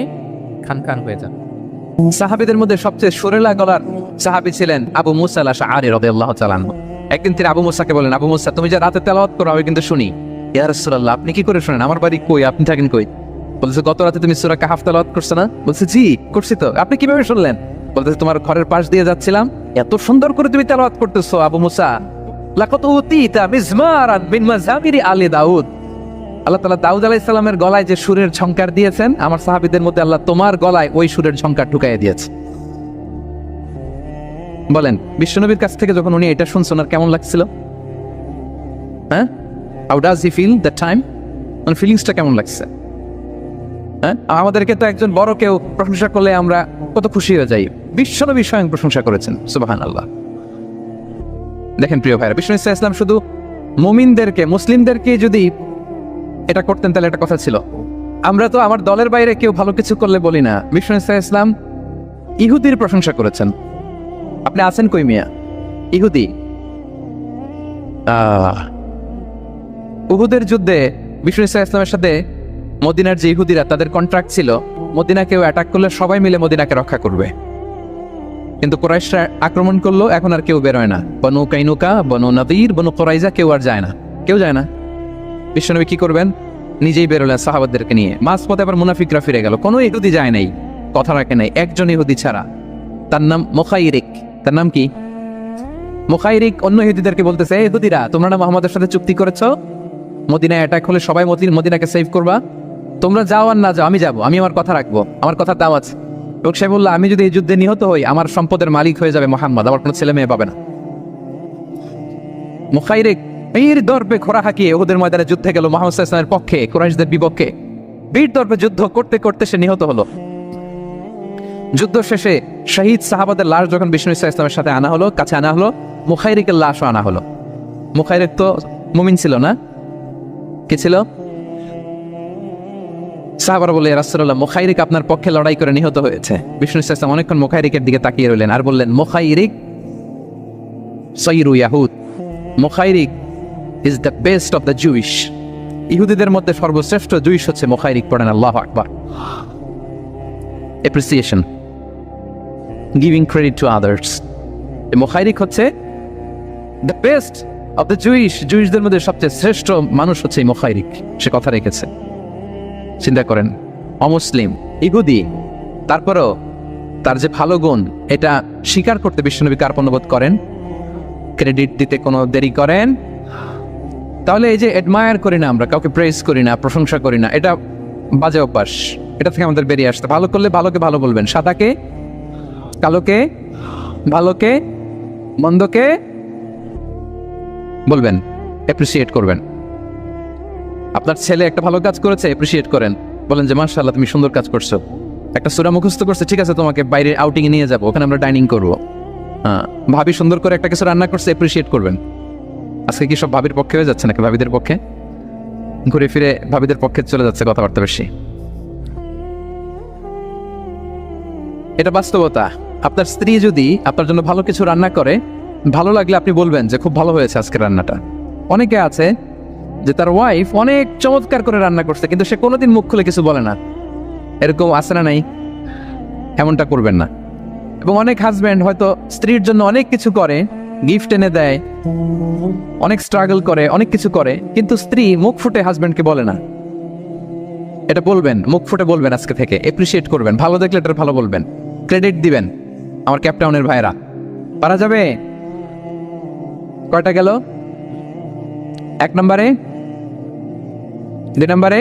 খান খান হয়ে যাবে। সাহাবীদের মধ্যে সবচেয়ে সুরেলা গলার সাহাবী ছিলেন আবু মুসা আল-আশআরী রাদিয়াল্লাহু তাআলা আনহু। একদিন তিনি আবু মুসাকে বলেন, আবু মুসা, তুমি যে রাতে তেলাওয়াত করো আমি কিন্তু শুনি। ইয়া রাসূলুল্লাহ, আপনি কি করে শুনেন? আমার বাড়ি কই, আপনি থাকেন কই? বলছে, গত রাতে তুমি সূরা কাহফ তেলাওয়াত করছো না? বলছে, জি করছি তো। আপনি কিভাবে শুনলেন? বলতেছে, তোমার ঘরের পাশ দিয়ে যাচ্ছিলাম, এত সুন্দর করে তুমি তেলাওয়াত করতেছো আবু মুসা, লাকাদ উতীতা মিজমারান মিন মাযামিরি আলি দাউদ। আল্লাহ তাআলা দাউদ আলাইহিস সালামের গলায় যে সুরের ঝংকার দিয়েছেন, আমার সাহাবীদের মধ্যে আল্লাহ তোমার গলায় ওই সুরের ঝংকার ঢুকাইয়া দিয়েছে। বলেন, বিশ্বনবীর কাছ থেকে যখন উনি এটা শুনছেন আর কেমন লাগছিল? হ্যাঁ, how does he feel that time? মানে ফিলিংসটা কেমন লাগছে? হ্যাঁ, আমাদেরকে তো একজন বড় কেউ প্রশংসা করলে আমরা কত খুশি হয়ে যাই। বিশ্বনবী স্বয়ং প্রশংসা করেছেন, সুবহানাল্লাহ। দেখেন প্রিয় ভাইরা, বিষ্ণু ইসলাম শুধু মুমিনদেরকে, মুসলিমদেরকে যদি এটা করতেন তাহলে একটা কথা ছিল। আমরা তো আমার দলের বাইরে কেউ ভালো কিছু করলে বলি না। বিষ্ণু ইসলাম ইহুদির প্রশংসা করেছেন। আপনি আছেন কই মিয়া? ইহুদি উহুদের যুদ্ধে বিষ্ণু ইসলামের সাথে মদিনার যে ইহুদিরা, তাদের কন্ট্রাক্ট ছিল মদিনা কেউ অ্যাটাক করলে সবাই মিলে মদিনাকে রক্ষা করবে। কিন্তু কুরাইশরা আক্রমণ করলো, এখন আর কেউ বেরোয় না। বনু কাইনুকা, বনু নাদির, বনু কুরাইজা কেউ আর যায় না, কেউ যায় না। বিশ্বনবী কি করবেন? নিজেই বেরোলেন সাহাবাদেরকে নিয়ে। মাঝপথে আবার মুনাফিকরা ফিরে গেল, কোনো ইহুদি যায় নাই, কথা রাখে নাই, একজন ইহুদি ছাড়া। তার নাম মুখাইরিক। তার নাম কি? মুখাইরিক। অন্য ইহুদিদেরকে বলতেছে, এই ইহুদিরা, তোমরা না মুহাম্মাদের সাথে চুক্তি করেছো মদিনায় অ্যাটাক হলে সবাই মদিনাকে সেভ করবা, তোমরা যাও আর না যাও, আমি যাবো, আমি আমার কথা রাখবো, আমার কথার দাম আছে। এবং সে বললো, আমি যদি এই যুদ্ধে নিহত হই আমার সম্পদের মালিক হয়ে যাবে মুহাম্মদ, আমার কোনো ছেলে মেয়ে পাবে না। মুখাইরিক বীর দর্পে ঘোড়া হাঁকিয়ে উহুদের ময়দানে যুদ্ধে গেল মুহাম্মদ সাল্লাল্লাহু আলাইহি ওয়াসাল্লামের পক্ষে, কুরাইশদের বিপক্ষে। বীর দর্পে যুদ্ধ করতে করতে সে নিহত হলো। যুদ্ধ শেষে শহীদ সাহাবাদের লাশ যখন বিষ্ণু ইসলামের সাথে আনা হলো, কাছে আনা হলো, মুখাইরিকের লাশও আনা হলো। মুখাইরিক তো মুমিন ছিল না, কি ছিল? সাহাবারা বলে, রাসূলুল্লাহ, মুখাইরিক আপনার পক্ষে লড়াই করে নিহত হয়েছে। বিষ্ণু ইসলাম অনেকক্ষণ মুখাইরিকের দিকে তাকিয়ে রইলেন আর বললেন, মুখাইরিক সাইরু ইয়াহুদ, Mukhayriq is the best of the Jewish. ইহুদিদের মধ্যে সর্বশ্রেষ্ঠ জুইশ হচ্ছে মুখাইরিক। পড়েন আল্লাহু আকবার। Appreciation, giving credit to others. Mukhayriq হচ্ছে the best of the Jewish. জুইশদের মধ্যে সবচেয়ে শ্রেষ্ঠ মানুষ হচ্ছে মুখাইরিক। সে কথা রেখেছে। চিন্তা করেন, অমুসলিম, ইহুদি, তারপরেও তার যে ভালো গুণ এটা স্বীকার করতে বিশ্বনবী কার্পণ্যবোধ করেন, ক্রেডিট দিতে কোনো দেরি করেন। তাহলে এই যে অ্যাডমায়ার করি না, আমরা কাউকে প্রেস করি না, প্রশংসা করি না, এটা বাজে অভ্যাস। এটা থেকে আমাদের বেরিয়ে আসতে, ভালো করলে ভালোকে ভালো বলবেন, সাদাকে কালোকে, ভালোকে মন্দকে বলবেন, অ্যাপ্রিসিয়েট করবেন। আপনার ছেলে একটা ভালো কাজ করেছে, অ্যাপ্রিসিয়েট করেন, বলেন যে মাশাআল্লাহ তুমি সুন্দর কাজ করছো। একটা সূরা মুখস্থ করছে, ঠিক আছে তোমাকে বাইরে আউটিং এ নিয়ে যাবো, ওখানে আমরা ডাইনিং করবো। ভাবি সুন্দর করে একটা কিছু রান্না করছে, অ্যাপ্রিসিয়েট করবেন। আজকে কি সব ভাবির পক্ষে হয়ে যাচ্ছে নাকি ভাবিদের পক্ষে? ঘুরে ফিরে ভাবিদের পক্ষে চলে যাচ্ছে কথাবার্তা বেশি। এটা বাস্তবতা। আপনার স্ত্রী যদি আপনার জন্য ভালো কিছু রান্না করে, ভালো লাগলে আপনি বলবেন যে খুব ভালো হয়েছে আজকে রান্নাটা। অনেকে আছে যে তার ওয়াইফ অনেক চমৎকার করে রান্না করছে কিন্তু সে কোনোদিন মুখ খুলে কিছু বলে না, এরকম আছে না নাই? এমনটা করবেন না। এবং অনেক হাজব্যান্ড হয়তো স্ত্রীর জন্য অনেক কিছু করে, গিফট এনে দেয়, অনেক স্ট্রাগল করে, অনেক কিছু করে, কিন্তু স্ত্রী মুখ ফুটে হাজব্যান্ডকে বলে না। এটা বলবেন, মুখ ফুটে বলবেন আজকে থেকে, এপ্রিসিয়েট করবেন, ভালো দেখলে এটা ভালো বলবেন, ক্রেডিট দিবেন। আমার ক্যাপটাউনের ভাইরা, পারা যাবে? কয়টা গেল? 1 নম্বরে, 2 নম্বরে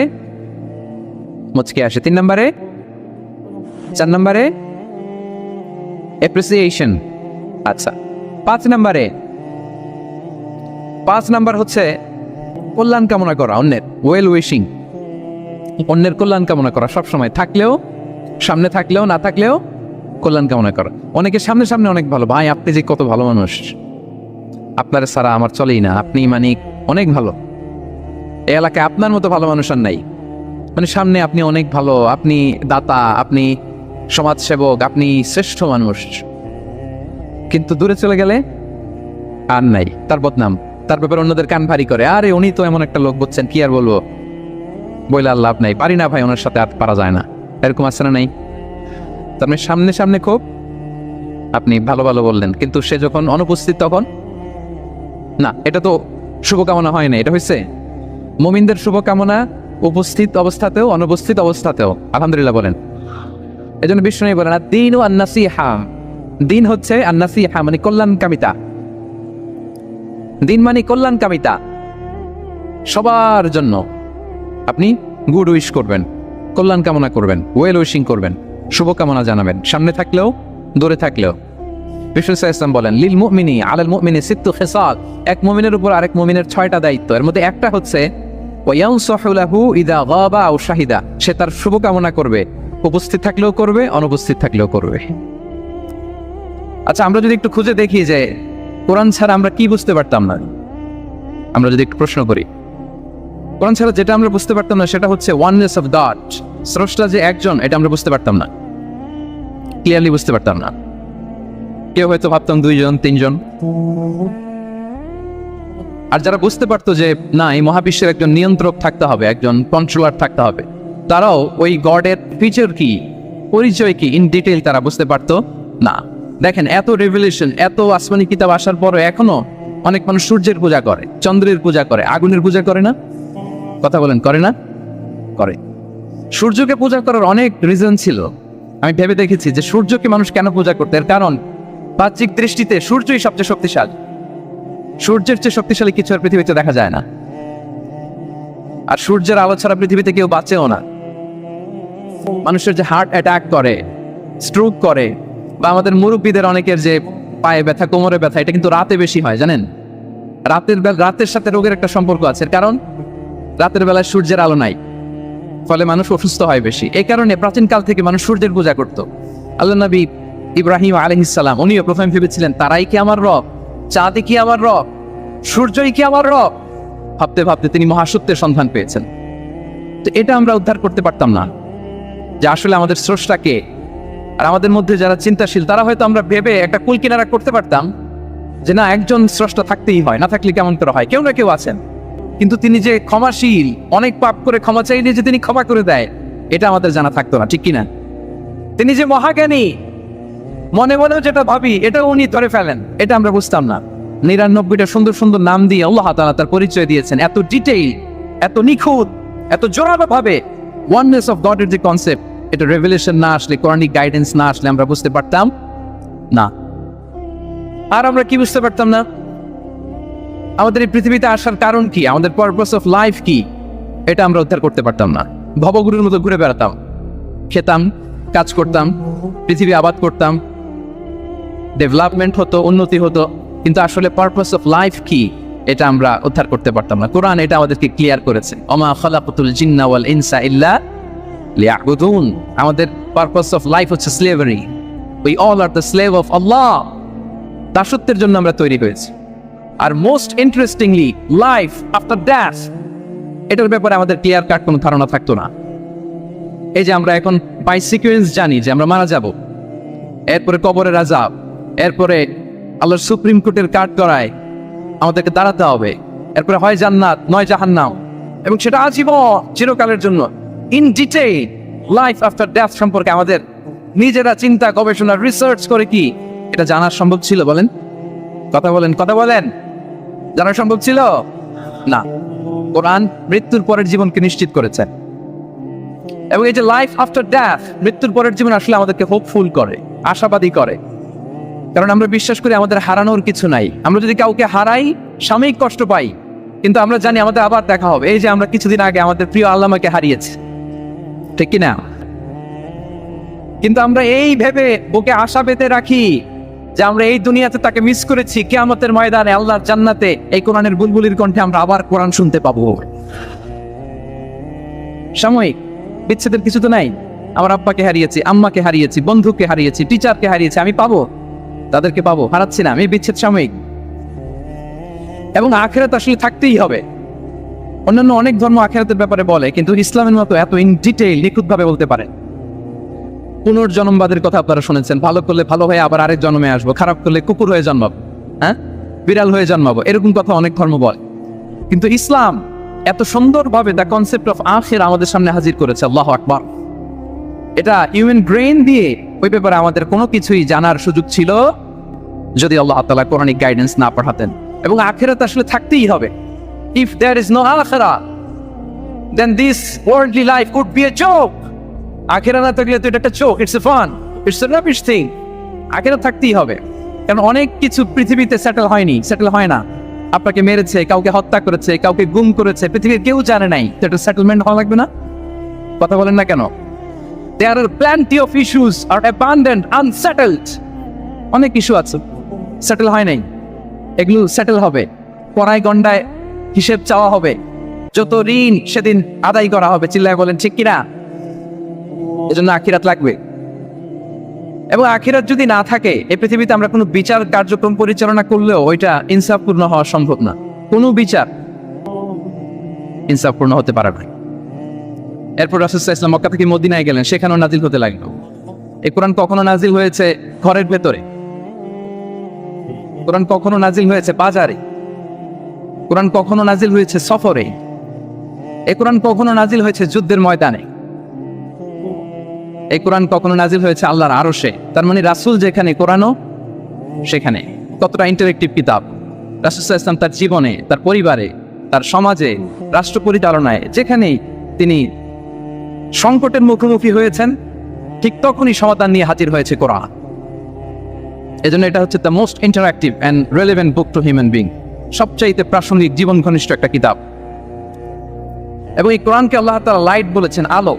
মুচকে আসে, 3 নম্বরে, 4 নম্বরে অ্যাপ্রিসিয়েশন। আচ্ছা, 5 নম্বরে, 5 নাম্বার হচ্ছে কল্যাণ কামনা করা, অন্যের ওয়েল উইশিং, অন্যের কল্যাণ কামনা করা সবসময়, থাকলেও, সামনে থাকলেও, না থাকলেও কল্যাণ কামনা করা। অনেকে সামনে সামনে অনেক ভালো, ভাই আপনি যে কত ভালো মানুষ, আপনার ছাড়া আমার চলেই না, আপনি মানে অনেক ভালো, এই এলাকায় আপনার মতো ভালো মানুষ আর নাই। মানে সামনে আপনি অনেক ভালো, আপনি দাতা, আপনি সমাজসেবক, আপনি শ্রেষ্ঠ মানুষ, কিন্তু দূরে চলে গেলে আর নাই, তার বদনাম, তার ব্যাপারে অন্যদের কান ভারী করে, আরে উনি তো এমন একটা লোক, বুঝছেন, কি আর বলবো, বইলে আর লাভ নাই, পারি না ভাই, ওনার সাথে আর পারা যায় না, এরকম আছে না নাই? তার মানে সামনে সামনে খুব আপনি ভালো ভালো বললেন, কিন্তু সে যখন অনুপস্থিত তখন না। এটা তো শুভকামনা হয় না, এটা হয়েছে মুমিনদের শুভকামনা, উপস্থিত অবস্থাতেও অনুপস্থিত অবস্থাতেও। আলহামদুলিল্লাহ বলেন। এই জন্য বিষ্ণু বলেন, দ্বীন ও আন-নাসিহা, দিন হচ্ছে আন-নাসিহা মানে কল্যাণকামিতা। দিন মানে কল্যাণকামিতা, সবার জন্য আপনি গুড উইশ করবেন, কল্যাণ কামনা করবেন, ওয়েল উইশিং করবেন, শুভকামনা জানাবেন, সামনে থাকলেও দূরে থাকলেও। বিষ্ণু ইসলাম বলেন লিল মুমিনি আলাল মুমিনি সিত্তু খিসাল, এক মুমিনের উপর আরেক মুমিনের 6টা দায়িত্ব। এর মধ্যে একটা হচ্ছে ওয়ায়ানসাহু লাহু ইদা গাবা আও শাহিদা, সে তার শুভকামনা করবে, উপস্থিত থাকলেও করবে, অনুপস্থিত থাকলেও করবে। আচ্ছা, আমরা যদি একটু খুঁজে দেখি যে কোরআন ছাড়া আমরা কি বুঝতে পারতাম না, আমরা যদি একটু প্রশ্ন করি, কোরআন ছাড়া যেটা আমরা বুঝতে পারতাম না সেটা হচ্ছে ওয়াননেস অফ গড, স্রষ্টা যে একজন, এটা আমরা বুঝতে পারতাম না, ক্লিয়ারলি বুঝতে পারতাম না। কেউ হয়তো ভাবতাম 2 জন 3 জন। আর যারা বুঝতে পারতো যে না, এই মহাবিশ্বের একজন নিয়ন্ত্রক থাকতে হবে, একজন কন্ট্রোলার থাকতে হবে, তারাও ওই গডের ফিচার কি, পরিচয় কি, ইন ডিটেইল তারা বুঝতে পারতো না। দেখেন, এত রেভেলেশন, এত আসমানি কিতাব আসার পরও এখনো অনেক মানুষ সূর্যের পূজা করে, চন্দ্রের পূজা করে, আগুনের পূজা করে না? কথা বলেন, করে না? করে। সূর্যকে পূজা করার অনেক রিজন ছিল। আমি ভেবে দেখেছি যে সূর্যকে মানুষ কেন পূজা করতে, এর কারণ বাহ্যিক দৃষ্টিতে সূর্যই সবচেয়ে শক্তিশালী। সূর্যের চেয়ে শক্তিশালী কিছু আর পৃথিবীতে দেখা যায় না। আর সূর্যের আলো ছাড়া পৃথিবীতে কেউ বাঁচেও না। মানুষের যে হার্ট অ্যাটাক করে, স্ট্রোক করে, বা আমাদের মুরব্বীদের অনেকের যে পায়ে ব্যথা, কোমরে ব্যথা, এটা কিন্তু রাতে বেশি হয়, জানেন? রাতের সাথে রোগের একটা সম্পর্ক আছে, কারণ রাতের বেলায় সূর্যের আলো নাই, ফলে মানুষ অসুস্থ হয় বেশি। এই কারণে প্রাচীনকাল থেকে মানুষ সূর্যের পূজা করত। আল্লাহ নবী ইব্রাহিম আলাইহিস সালাম, উনিও প্রথমে ভেবেছিলেন তারাই কি আমার রব, চাঁদই কি আমার রব, সূর্যই কি আমার রব। ভাবতে ভাবতে তিনি মহাসত্যের সন্ধান পেয়েছেন। তো এটা আমরা উদ্ধার করতে পারতাম না যে আসলে আমাদের স্রষ্টাকে। আর আমাদের মধ্যে যারা চিন্তাশীল, তারা হয়তো আমরা ভেবে একটা কুল কিনারা করতে পারতাম যে না, একজন স্রষ্টা থাকতেই হয়, না থাকলে কেমন করে হয়, কেউ না কেউ আছেন। কিন্তু তিনি যে ক্ষমাশীল, অনেক পাপ করে ক্ষমা চাইলে যে তিনি ক্ষমা করে দেয়, এটা আমাদের জানা থাকতো না, ঠিক কিনা? তিনি যে মহাজ্ঞানী, মনে মনেও যেটা ভাবি এটা উনি ধরে ফেলেন, এটা আমরা বুঝতাম না। 99টা সুন্দর সুন্দর নাম দিয়ে আল্লাহ তাআলা তার পরিচয় দিয়েছেন, এত ডিটেইল, এত নিখুঁত, এত জোরালো ভাবে। ওয়াননেস অফ গডের যে কনসেপ্ট, এটা রেভেলেশন না আসলে, কোরআনিক গাইডেন্স না আসলে আমরা বুঝতে পারতাম না। আর আমরা কি বুঝতে পারতাম না? আমাদের এই পৃথিবীতে আসার কারণ কি, আমাদের পারপাস অফ লাইফ কি, এটা আমরা উদ্ধার করতে পারতাম না। ভবগুরুর মতো ঘুরে বেড়াতাম, খেতাম, কাজ করতাম, পৃথিবী আবাদ করতাম, ডেভেলপমেন্ট হতো, উন্নতি হতো, কিন্তু আসলে পারপাস অফ লাইফ কি, এটা আমরা উদ্ধার করতে পারতাম না। কোরআন এটা আমাদেরকে ক্লিয়ার করেছে, ওমা খালাকাতুল জিন্না ওয়াল ইনসা ইল্লা লিয়াবুদুন। আমাদের পারপাস অফ লাইফ হচ্ছে slavery. We all are the slave of আল্লাহ। দাসত্বের জন্য আমরা তৈরি হয়েছি। আর most interestingly, life after death, এটার ব্যাপারে আমাদের ক্লিয়ার কাট কোনো ধারণা থাকতো না। এই যে আমরা এখন বাই সিকোয়েন্স জানি যে আমরা মারা যাব, এরপরে কবরের আযাব, এরপরে আল্লাহর সুপ্রিম কোর্টের কাঠ করায় আমাদেরকে দাঁড়াতে হবে, এরপরে হয় জান্নাত নয় জাহান্নাম, এবং সেটা আজীবন চিরকালের জন্য। In detail life after death সম্পর্কে আমাদের নিজেরা চিন্তা, গবেষণা, রিসার্চ করে কি এটা জানা সম্ভব ছিল? বলেন, কথা বলেন, কথা বলেন, জানা সম্ভব ছিল না। কোরআন মৃত্যুর পরের জীবনকে নিশ্চিত করেছে, এবং এই যে লাইফ আফটার ডেথ, মৃত্যুর পরের জীবন আসলে আমাদেরকে হোপফুল করে, আশাবাদী করে। কারণ আমরা বিশ্বাস করি আমাদের হারানোর কিছু নাই। আমরা যদি কাউকে হারাই, সাময়িক কষ্ট পাই, কিন্তু আমরা জানি আমাদের আবার দেখা হবে। এই যে আমরা কিছুদিন আগে আমাদের প্রিয় আল্লামাকে হারিয়েছি, ঠিক কিনা? কিন্তু আমরা এই ভেবে বুকে আশা পেতে রাখি যে আমরা এই দুনিয়াতে তাকে মিস করেছি, কিয়ামতের ময়দানে আল্লাহর জান্নাতে এই কোরআনের বুলবুলির কণ্ঠে আমরা আবার কোরআন শুনতে পাবো। সাময়িক বিচ্ছেদের কিছু তো নাই। আমার আব্বাকে হারিয়েছি, আম্মাকে হারিয়েছি, বন্ধুকে হারিয়েছি, টিচারকে হারিয়েছি, আমি পাবো, তাদেরকে পাবো, হারাচ্ছি না আমি। বিচ্ছেদ সাময়িক, এবং আখিরাত আসলে থাকতেই হবে। অন্যান্য অনেক ধর্ম আখিরাতের ব্যাপারে বলে, কিন্তু ইসলামের মতো এত ইন ডিটেইল নিখুঁত ভাবে বলতে পারে। পুনর্জন্মবাদের কথা আপনারা শুনেছেন, ভালো করলে ভালো হয়ে আবার আরেক জন্মে আসবো, খারাপ করলে কুকুর হয়ে জন্মাবো, হ্যাঁ, বিড়াল হয়ে জন্মাবো, এরকম কথা অনেক ধর্ম বলে। কিন্তু ইসলাম এত সুন্দরভাবে দ্য কনসেপ্ট অফ আখিরা আমাদের সামনে হাজির করেছে। আল্লাহু আকবার। এটা হিউম্যান ব্রেইন দিয়ে ওই ব্যাপারে আমাদের কোনো কিছুই জানার সুযোগ ছিল যদি আল্লাহ তাআলা কোরআনিক গাইডেন্স না পাঠাতেন। এবং আখিরাত আসলে থাকতেই হবে। ইফ দেয়ার ইজ নো আখিরা, then this worldly life could be a joke. আখিরা না থাকলে তো এটা একটা joke, it's a fun, it's a rubbish thing. আখিরা থাকতেই হবে, কারণ অনেক কিছু পৃথিবীতে সেটেল হয়নি, সেটেল হয় না। আপনাকে মেরেছে, কাউকে হত্যা করেছে, কাউকে গুম করেছে, পৃথিবীর কেউ জানে নাই, তো এটা সেটেলমেন্ট হওয়া লাগবে না? কথা বলেন না কেন? There are plenty of issues are abandoned, unsettled. অনেক ইস্যু আছে, সেটেল হয় নাই, এগুলো সেটেল হবে। পড়ায় গন্ডায় হিসেব চাওয়া হবে, যত ঋণ সেদিন আদায় করা হবে। চিল্লায় বলেন ঠিক কিনা? এজন্য আখিরাত লাগবে। এবং আখিরাত যদি না থাকে, এই পৃথিবীতে আমরা কোনো বিচার কার্যক্রম পরিচালনা করলেও ওইটা ইনসাফপূর্ণ হওয়া সম্ভব না। কোনো বিচার ইনসাফপূর্ণ হতে পারে না। এরপর রাসূল সাল্লাল্লাহু আলাইহি ওয়াসাল্লাম মক্কা থেকে মদিনায় গেলেন, সেখানেও নাজিল হতে লাগলো। এই কোরআন কখনো নাজিল হয়েছে ঘরের ভেতরে, কোরআন কখনো নাজিল হয়েছে বাজারে, কোরআন কখনো নাজিল হয়েছে সফরে, এই কোরআন কখনো নাজিল হয়েছে যুদ্ধের ময়দানে, এই কোরআন কখনো নাজিল হয়েছে আল্লাহর আরশে। তার মানে রাসূল যেখানে, কোরআনও সেখানে। কতটা ইন্টারেক্টিভ কিতাব! রাসূল সাল্লাল্লাহু আলাইহি ওয়াসাল্লাম তার জীবনে, তার পরিবারে, তার সমাজে, রাষ্ট্র পরিচালনায় যেখানেই তিনি সংকটের মুখোমুখি হয়েছেন, ঠিক তখনই সমাধান নিয়ে হাজির হয়েছে কোরআন। এজন্য এটা হচ্ছে the most interactive and relevant book to human being, সবচাইতে প্রাসঙ্গিক, জীবন ঘনিষ্ঠ একটা কিতাব। এবং এই কোরআনকে আল্লাহ তাআলা লাইট বলেছেন, আলো।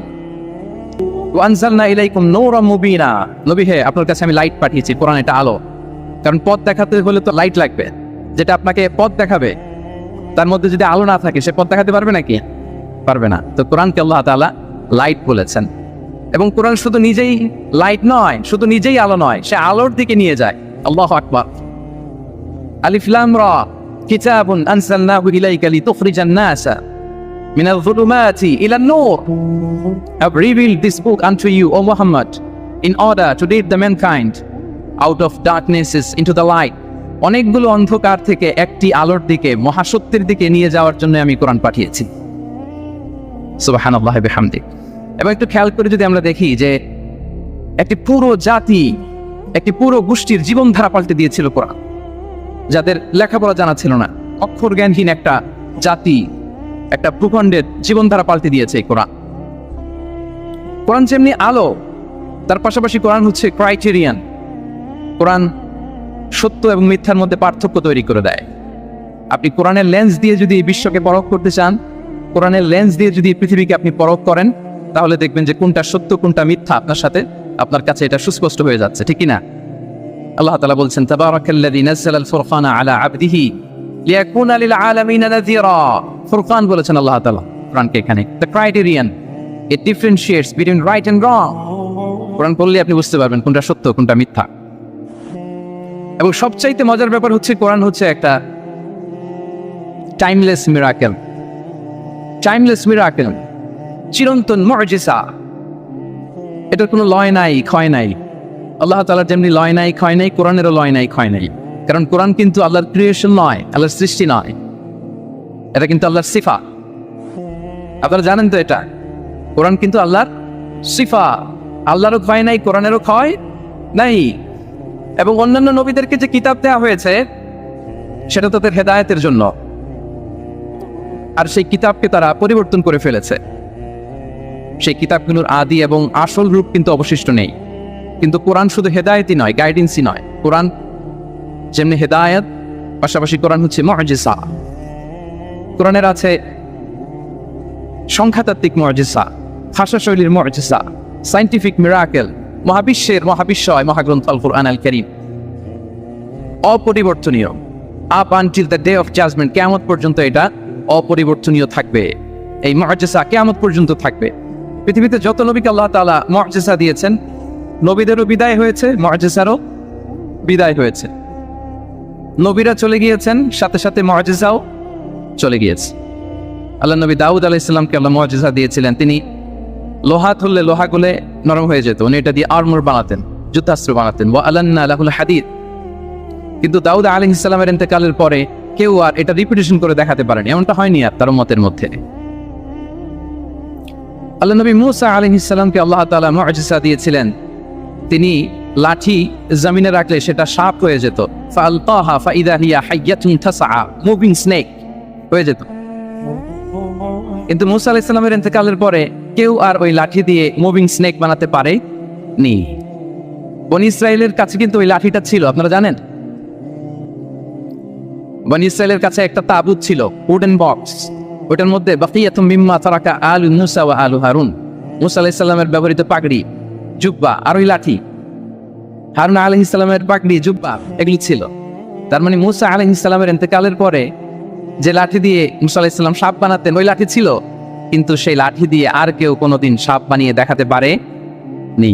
ওয়ানজালনা ইলাইকুম নূরাম মুবিনা, নবী হে, আপনার কাছে আমি লাইট পাঠিয়েছি। কোরআন এটা আলো, কারণ পথ দেখাতে হলে তো লাইট লাগবে। যেটা আপনাকে পথ দেখাবে, তার মধ্যে যদি আলো না থাকে, সে পথ দেখাতে পারবে নাকি? পারবে না। তো কোরআনকে আল্লাহ তাআলা লাইট বলেছেন। এবং কোরআন শুধু নিজেই লাইট নয়, শুধু নিজেই আলো নয়, সে আলোর দিকে নিয়ে যায়। আল্লাহু আকবার। আলিফ লাম রা, কিতাবুন আনজালনাহু ইলাইকা লিতুখরিজান নাসা মিনাল যুলুমাতি ইলান নূর। I have revealed this book unto you, O Muhammad, in order to lead the mankind out of darknesses into the light. অনেকগুলো অন্ধকার থেকে একটি আলোর দিকে, মহাসত্যের দিকে নিয়ে যাওয়ার জন্য আমি কোরআন পাঠিয়েছি। সুবহানাল্লাহি বিহামদিহি। এবং একটু খেয়াল করে যদি আমরা দেখি যে একটি পুরো জাতি, একটি পুরো গোষ্ঠীর জীবনধারা পাল্টে দিয়েছিল কোরআন, যাদের লেখাপড়া জানা ছিল না, অক্ষর জ্ঞানহীন একটা জাতি, একটা ভূখণ্ডের জীবনধারা পাল্টে দিয়েছে এই কোরআন। কোরআন যেমনি আলো, তার পাশাপাশি কোরআন হচ্ছে ক্রাইটেরিয়ান। কোরআন সত্য এবং মিথ্যার মধ্যে পার্থক্য তৈরি করে দেয়। আপনি কোরআনের লেন্স দিয়ে যদি বিশ্বকে পরখ করতে চান, কোরআনের লেন্স দিয়ে যদি পৃথিবীকে আপনি পরখ করেন, তাহলে দেখবেন যে কোনটা সত্য কোনটা মিথ্যা আপনার সাথে, আপনার কাছে এটা সুস্পষ্ট হয়ে যাচ্ছে, ঠিক কিনা? আল্লাহ তাআলা বলছেন, তাবারাকাল্লাযী নাযালাল ফুরকানা আলা আবদিহি লিয়াকুনা লিল আলামিনা নাযীরা। ফুরকান বলেছেন আল্লাহ তাআলা কোরআনকে এখানে। The criterion, it differentiates between right and wrong. কোরআন পড়লে আপনি বুঝতে পারবেন কোনটা সত্য কোনটা মিথ্যা। এবং সবচাইতে মজার ব্যাপার হচ্ছে, কোরআন হচ্ছে একটা টাইমলেস মিরাকেল। টাইমলেস মিরাকেল, চিরন্তন মুজিজা। এটার কোনো লয় নাই, ক্ষয় নাই। আল্লাহ তাআলার যেমনি লয় নাই, ক্ষয় নাই, কোরআনেরও লয় নাই, ক্ষয় নাই। কারণ কোরআন কিন্তু আল্লাহর ক্রিয়েশন নয়, আল্লাহর সৃষ্টি নয়, এটা কিন্তু আল্লাহর সিফা। আপনারা জানেন তো এটা, কোরআন কিন্তু আল্লাহর সিফা। আল্লাহরও ক্ষয় নাই, কোরআনেরও ক্ষয় নাই। এবং অন্যান্য নবীদেরকে যে কিতাব দেওয়া হয়েছে, সেটা তাদের হেদায়েতের জন্য, আর সেই কিতাবকে তারা পরিবর্তন করে ফেলেছে। সেই কিতাবগুলোর আদি এবং আসল রূপ কিন্তু অবশিষ্ট নেই। কিন্তু কোরআন শুধু হেদায়েতই নয়, গাইডেন্সই নয়। কোরআন যেমনি হেদায়েত, পাশাপাশি কোরআন হচ্ছে মুজিজা। কোরআনের আছে সংখ্যাতাত্ত্বিক মুজিজা, ভাষা শৈলীর মুজিজা, সায়েন্টিফিক মিরাকেল, মহাবিশ্বের মহাবিশ্বয় মহাগ্রন্থ আল কুরআন আল কারীম অপরিবর্তনীয়। Up until the day of judgement, কিয়ামত পর্যন্ত এটা অপরিবর্তনীয় থাকবে। এই মুজিজা কিয়ামত পর্যন্ত থাকবে। পৃথিবীতে যত নবীকে আল্লাহ তাআলা মুজিজা দিয়েছেন, নবীদেরও বিদায় হয়েছে, মুজিজারও বিদায় হয়েছে। নবীরা চলে গিয়েছেন, সাথে সাথে মুজিজাও চলে গিয়েছে। আল্লাহ নবী দাউদ আলাইহিস সালামকে আল্লাহ মুজিজা দিয়েছিলেন। তিনি লোহা ধরলে লোহা গলে নরম হয়ে যেত, উনি এটা দিয়ে আর্মর বানাতেন, যুদ্ধাস্ত্র বানাতেন। ওয়া আলান্না লাহুল হাদিদ। কিন্তু দাউদ আলাইহিস সালামের ইন্তেকালের পরে কেউ আর এটা রিপিটেশন করে দেখাতে পারেনি, এমনটা হয়নি আর তার উম্মতের মধ্যে। আল্লাহ নবী মূসা আলাইহিস সালামকে আল্লাহ তাআলা মুজিজা দিয়েছিলেন। তিনি লাঠি জমিনে রাখলে সেটা সাপ হয়ে যেত। ফালকাহা ফাইদা হিয়া হাইয়াতুন তাসআ, মুভিং স্নেক হয়ে যেত। কিন্তু মূসা আলাইহিস সালামের ইন্তেকালের পরে কেউ আর ওই লাঠি দিয়ে মুভিং স্নেক বানাতে পারেনি। বনি ইসরাইলের কাছে কিন্তু ওই লাঠিটা ছিল, আপনারা জানেন। বনি ইসরায়েলের কাছে একটা তাবুত ছিল, উডেন বক্স, ওটার মধ্যে বাকিয়াতুম মিম্মা তারাকা আলু মুসা ওয়া আলু হারুন, মুসা আলাইহিস সালামের ব্যবহৃত পাগড়ি, জুব্বা আর ওই লাঠি, হারুন আলাইহিস সালামের পাগড়ি, জুব্বা, এগুলি ছিল। তার মানে মুসা আলাইহিস সালামের ইন্তেকালের পরে যে লাঠি দিয়ে মুসা আলাইহিস সালাম সাপ বানাতেন ওই লাঠি ছিল, কিন্তু সেই লাঠি দিয়ে আর কেউ কোনোদিন সাপ বানিয়ে দেখাতে পারে নি।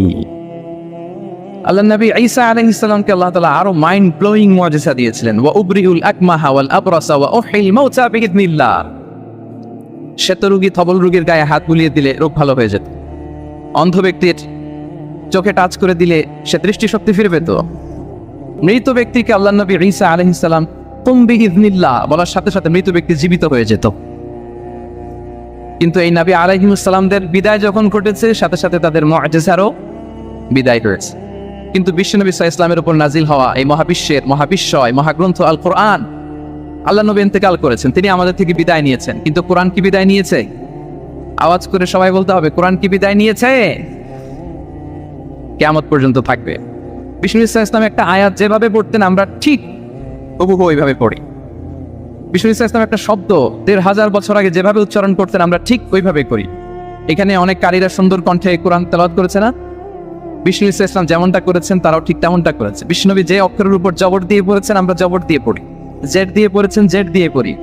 আল্লাহ নবী ঈসা আলাইহিস সালামকে আল্লাহ তাআলা আরো মাইন্ড ব্লোয়িং মুআজিজা দিয়েছিলেন, ওয়া উবরিউল আকমাহা ওয়াল আবরাসা ওয়া উহিল মাউতা বিইذনিল্লাহ। শ্বেত রোগী থবল রোগীর গায়ে হাত বুলিয়ে দিলে রোগ ভালো হয়ে যেত। অন্ধ ব্যক্তির চোখে টাচ করে দিলে সে দৃষ্টিশক্তি ফিরবে। তো মৃত ব্যক্তিকে আল্লাহ নবী ঈসা আলাইহিস সালাম কুম বিইذনিল্লাহ বলার সাথে সাথে মৃত ব্যক্তি জীবিত হয়ে যেত। কিন্তু এই নবী আলাইহিস সালামদের বিদায় যখন ঘটেছে, সাথে সাথে তাদের মুআজিজারও বিদায় হয়েছে। কিন্তু বিশ্বনবী সাল্লাল্লাহু আলাইহি ওয়াসাল্লামের উপর নাজিল হওয়া এই মহাবিশ্বের মহাবিশ্বয় মহাগ্রন্থ আল কোরআন, আল্লাহ নবী ইন্তেকাল করেছেন, তিনি আমাদের থেকে বিদায় নিয়েছেন, কিন্তু কোরআন কি বিদায় নিয়েছে? আওয়াজ করে সবাই বলতে হবে, কোরআন কি বিদায় নিয়েছে? কিয়ামত পর্যন্ত থাকবে। বিশ্বনবী সাল্লাল্লাহু আলাইহি ওয়াসাল্লাম একটা আয়াত যেভাবে পড়তেন আমরা ঠিক হুবহু ওইভাবে পড়ি। বিশ্বনবী সাল্লাল্লাহু আলাইহি ওয়াসাল্লাম একটা শব্দ ১৫০০ বছর আগে যেভাবে উচ্চারণ করতেন আমরা ঠিক ওইভাবে করি। এখানে অনেক কারীরা সুন্দর কণ্ঠে কোরআন তেলাওয়াত করেছে না? বিষ্ণু ইসলাম যেমনটা করেছেন তারাও ঠিক তেমনটা করেছে। বিষ্ণুনবী যে অক্ষরের উপর জবর দিয়ে পড়েছেন আমরা জবর দিয়ে পড়ি, জেড দিয়ে পড়েছেন জেড দিয়ে পড়ি।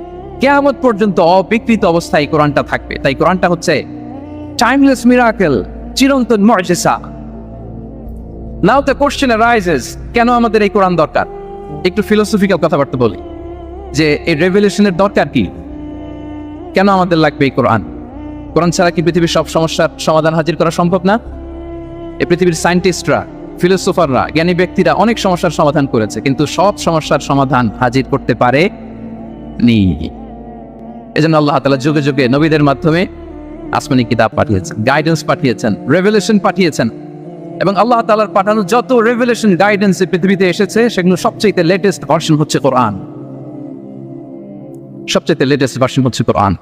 কিয়ামত পর্যন্ত অবিকৃত অবস্থায় কোরআনটা থাকবে। তাই কোরআনটা হচ্ছে টাইমলেস মিরাকেল, চিরন্তন মুআজিজা। নাও দ্য কোশ্চেন অ্যারাইজেস, কেন আমাদের এই কোরআন দরকার? একটু ফিলোসফিক্যাল কথাবার্তা বলি যে এই রেভেলেশনের দরকার কি, কেন আমাদের লাগবে এই কোরআন? কোরআন ছাড়া কি পৃথিবীর সব সমস্যার সমাধান হাজির করা সম্ভব না? এই পৃথিবীর সায়েন্টিস্টরা, ফিলোসোফাররা, জ্ঞানী ব্যক্তিরা অনেক সমস্যার সমাধান করেছে, কিন্তু সব সমস্যার সমাধান হাজির করতে পারে নি। এজন্য আল্লাহ তাআলা যুগে যুগে নবীদের মাধ্যমে আসমানি কিতাব পাঠিয়েছেন, গাইডেন্স পাঠিয়েছেন, রেভেলেশন পাঠিয়েছেন। এবং আল্লাহ তাআলার পাঠানো যত রেভেলেশন গাইডেন্স পৃথিবীতে এসেছে সেগুলো সবচেয়ে লেটেস্ট ভার্সন হচ্ছে কোরআন। সবচেয়ে লেটেস্ট ভার্সন হচ্ছে কোরআন।